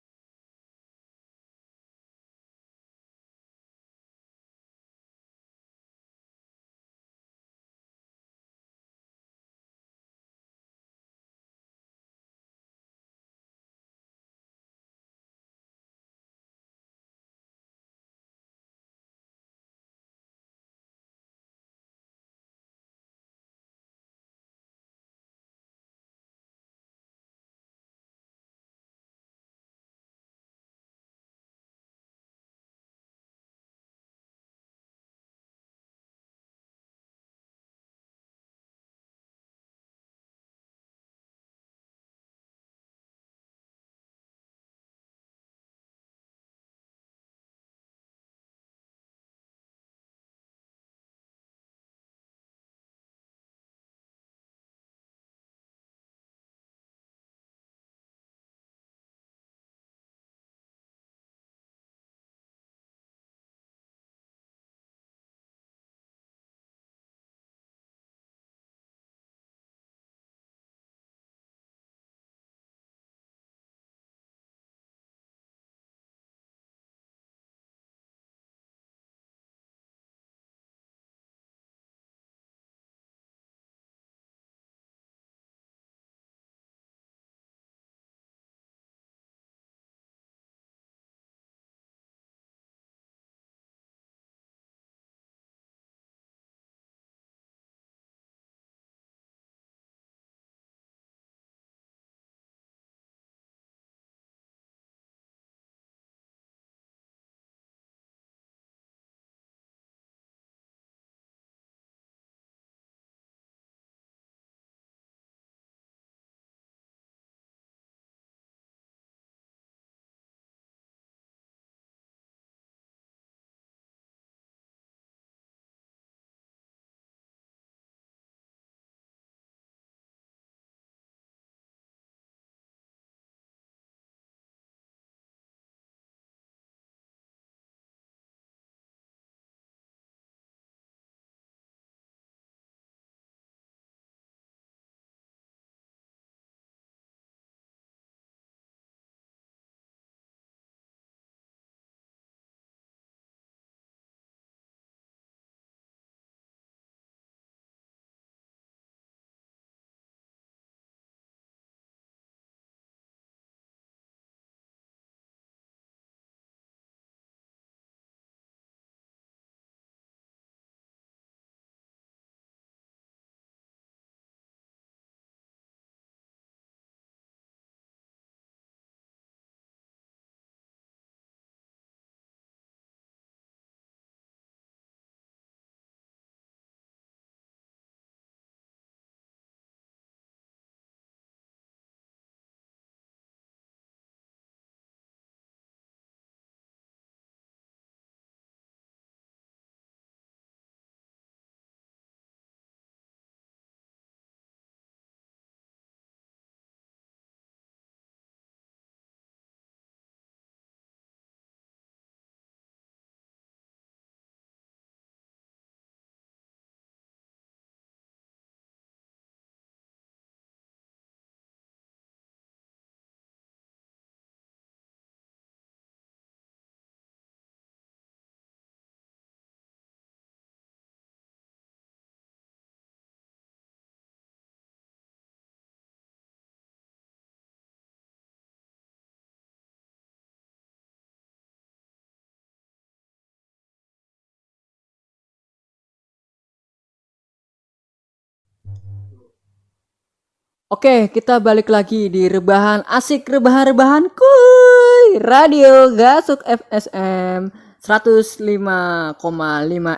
Oke, kita balik lagi di rebahan asik, rebahan-rebahan kuy. Radio Gasuk FSM 105,5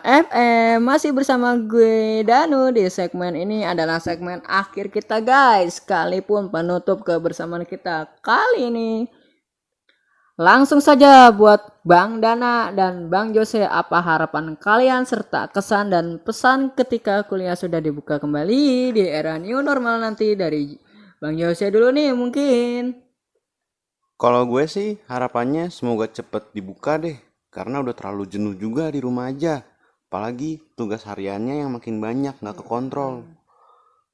FM. Masih bersama gue Danu. Di segmen ini adalah segmen akhir kita guys, sekalipun penutup kebersamaan kita kali ini. Langsung saja buat Bang Dana dan Bang Jose, apa harapan kalian serta kesan dan pesan ketika kuliah sudah dibuka kembali di era new normal nanti? Dari Bang Jose dulu nih mungkin. Kalau gue sih harapannya semoga cepet dibuka deh, karena udah terlalu jenuh juga di rumah aja. Apalagi tugas hariannya yang makin banyak nggak kekontrol.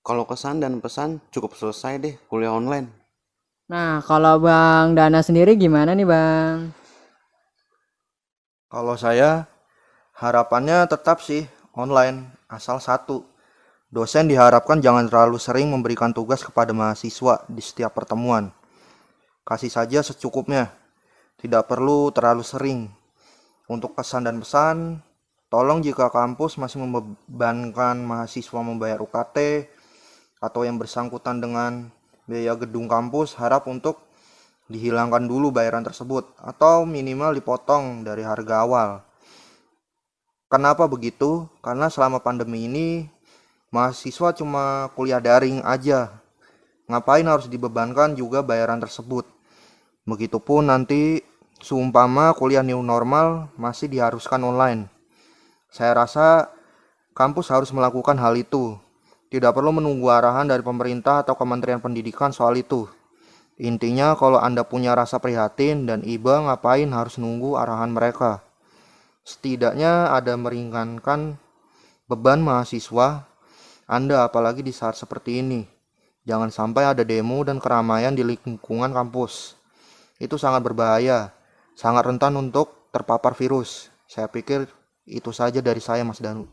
Kalau kesan dan pesan cukup selesai deh kuliah online. Nah, kalau Bang Dana sendiri gimana nih Bang? Kalau saya harapannya tetap sih online, asal satu, dosen diharapkan jangan terlalu sering memberikan tugas kepada mahasiswa di setiap pertemuan. Kasih saja secukupnya, tidak perlu terlalu sering. Untuk kesan dan pesan, tolong jika kampus masih membebankan mahasiswa membayar UKT atau yang bersangkutan dengan biaya gedung kampus, harap untuk dihilangkan dulu bayaran tersebut atau minimal dipotong dari harga awal. Kenapa begitu? Karena selama pandemi ini mahasiswa cuma kuliah daring aja. Ngapain harus dibebankan juga bayaran tersebut? Begitupun nanti seumpama kuliah new normal masih diharuskan online. Saya rasa kampus harus melakukan hal itu. Tidak perlu menunggu arahan dari pemerintah atau Kementerian Pendidikan soal itu. Intinya kalau Anda punya rasa prihatin dan iba, ngapain harus nunggu arahan mereka? Setidaknya ada meringankan beban mahasiswa Anda, apalagi di saat seperti ini. Jangan sampai ada demo dan keramaian di lingkungan kampus. Itu sangat berbahaya, sangat rentan untuk terpapar virus. Saya pikir itu saja dari saya, Mas Danu.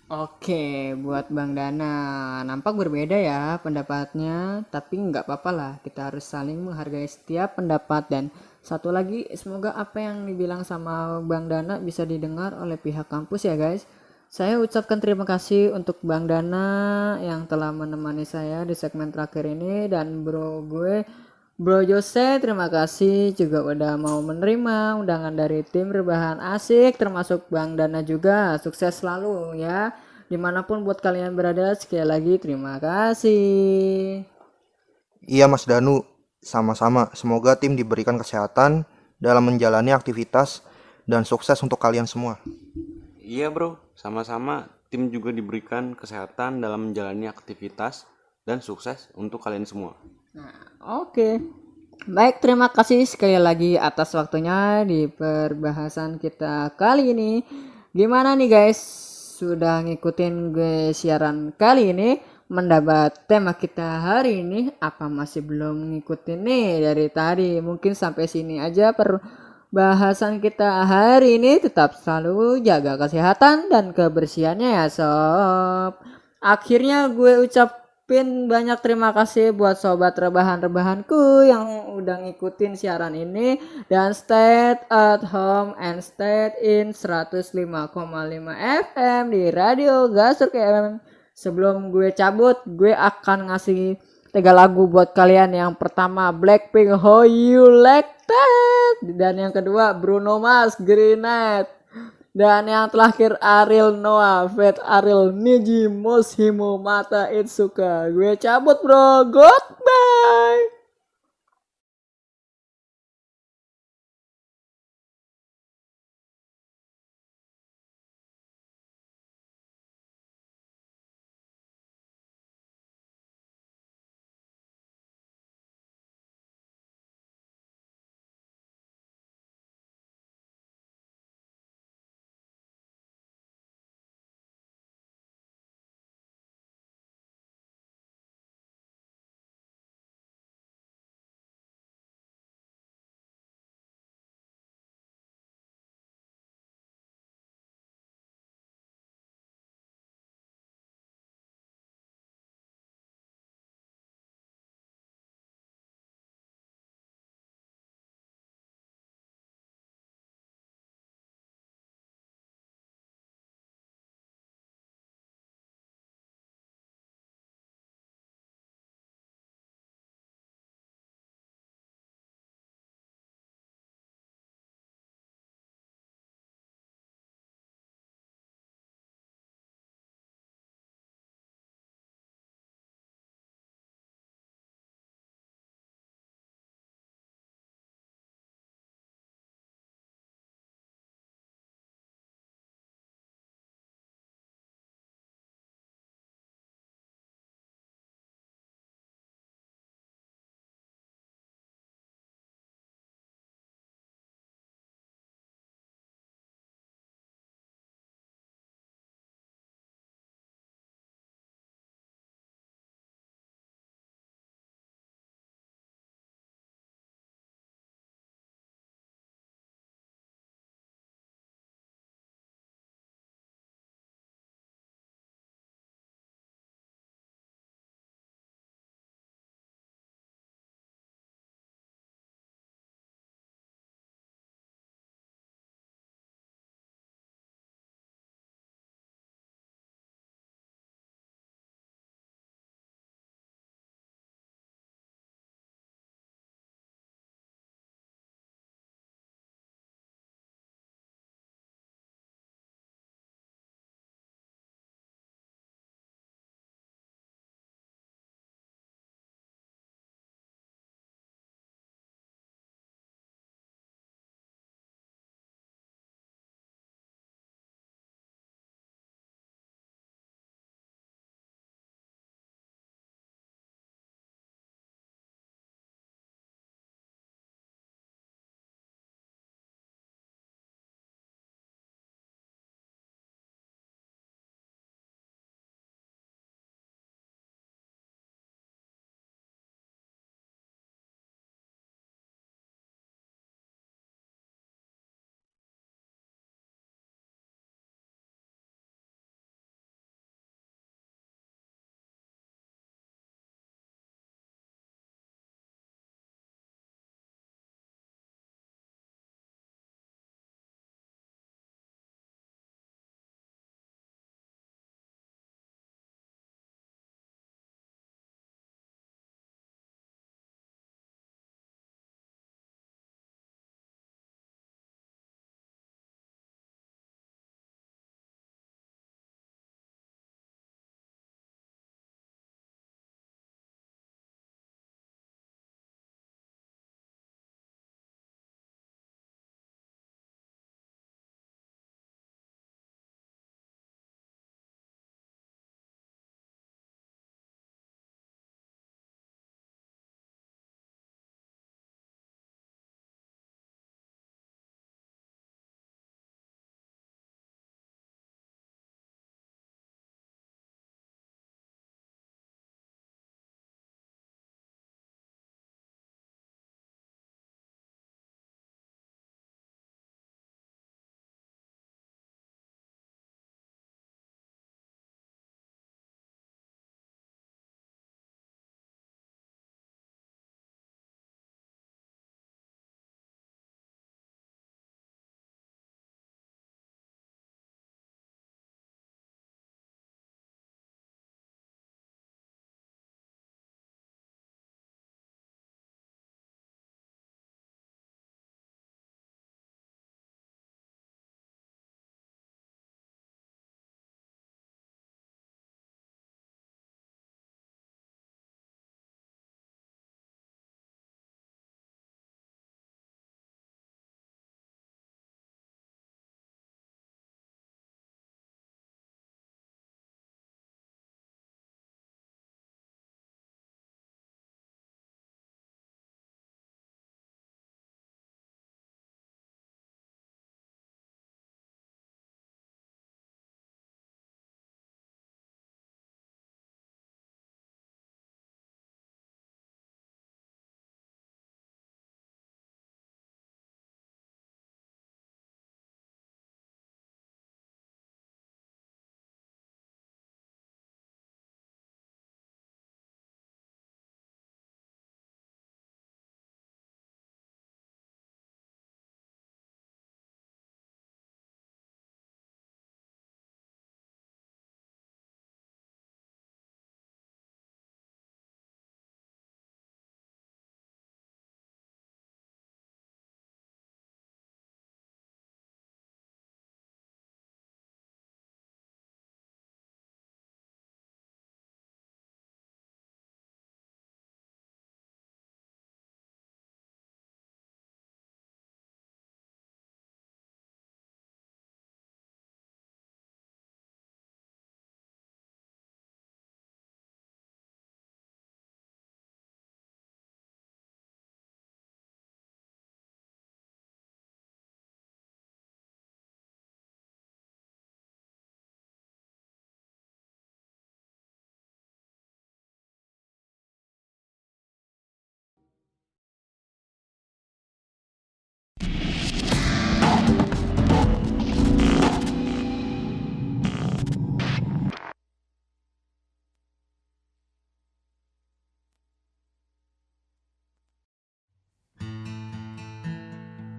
Oke, buat Bang Dana, nampak berbeda ya pendapatnya, tapi nggak apa-apa lah, kita harus saling menghargai setiap pendapat. Dan satu lagi, semoga apa yang dibilang sama Bang Dana bisa didengar oleh pihak kampus ya guys. Saya ucapkan terima kasih untuk Bang Dana yang telah menemani saya di segmen terakhir ini, dan Bro Jose, terima kasih juga udah mau menerima undangan dari tim Rebahan Asik, termasuk Bang Dana juga. Sukses selalu ya, dimanapun buat kalian berada. Sekali lagi terima kasih. Iya Mas Danu, sama-sama. Semoga tim diberikan kesehatan dalam menjalani aktivitas dan sukses untuk kalian semua. Iya bro, sama-sama. Tim juga diberikan kesehatan dalam menjalani aktivitas dan sukses untuk kalian semua. Oke. Baik, terima kasih sekali lagi atas waktunya di perbahasan kita kali ini. Gimana nih guys? Sudah ngikutin gue siaran kali ini? Mendapat tema kita hari ini? Apa masih belum ngikutin nih dari tadi? Mungkin sampai sini aja perbahasan kita hari ini. Tetap selalu jaga kesehatan dan kebersihannya ya sob. Akhirnya gue ucapin banyak terima kasih buat sobat rebahan-rebahanku yang udah ngikutin siaran ini, dan stay at home and stay in 105,5 FM di Radio Gasur KM. Sebelum gue cabut, gue akan ngasih 3 lagu buat kalian. Yang pertama Blackpink How You Like That, dan yang kedua Bruno Mars Grenade, dan yang terakhir Ariel Noah Fat Ariel Niji Moshimo Mata Itsuka. Gue cabut bro, goodbye.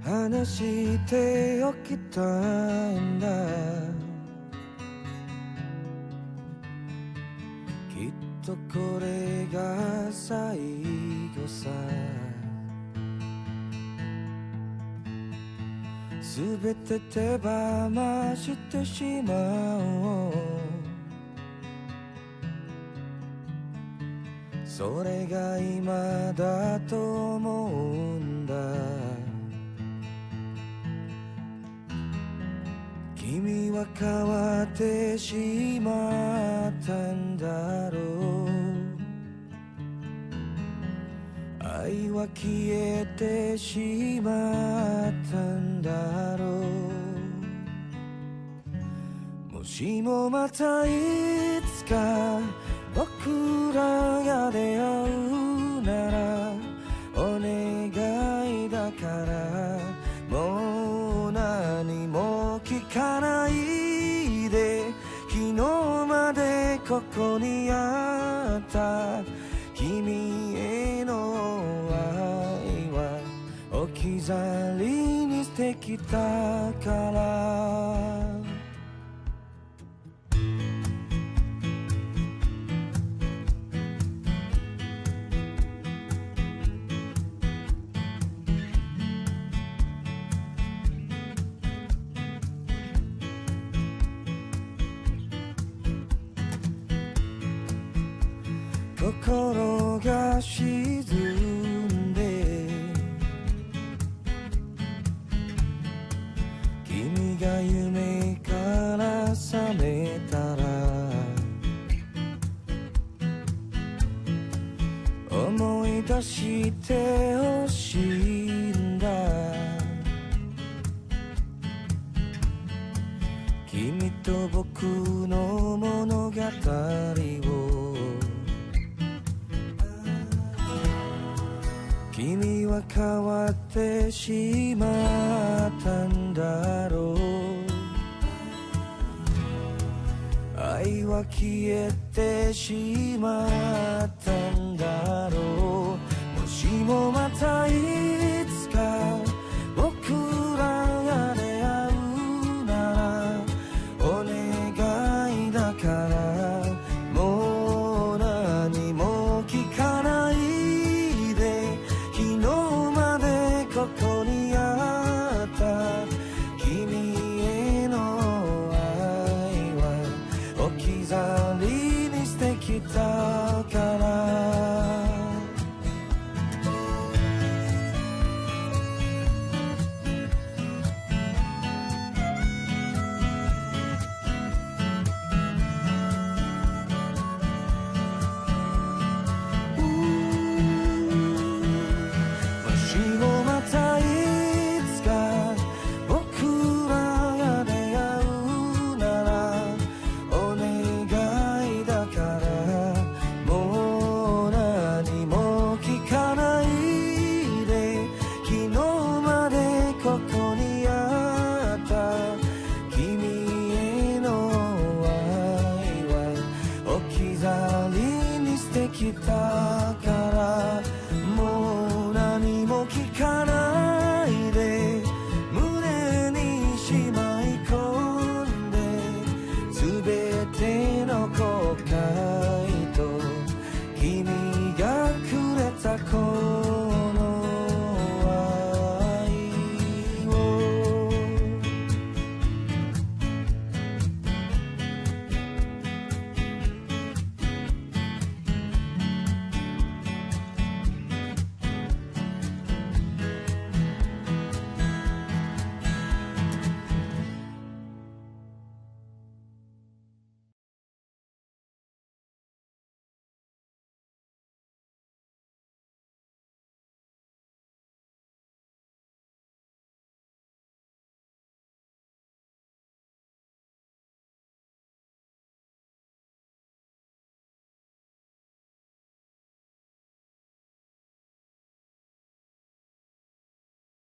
話しておきたいんだ。きっとこれが最後さ。すべて手放してしまおう。それが今だと思うんだ。君は変わってしまったんだろう。愛は消えてしまったんだろう。もしもまたいつか僕らが出会うならお願いだからもう何も聞かないで。昨日までここにあった君への愛は置き去りにしてきたから。心が沈んで君が夢から覚めたら思い出してほしいんだ。君と僕の物語を。君は変わってしまったんだろう。愛は消えてしまったんだろう。もしもまたいつか僕らが出会うならお願いだからもう何も聞かないで。ここにあった君への愛は置き去りにしてきたから。kita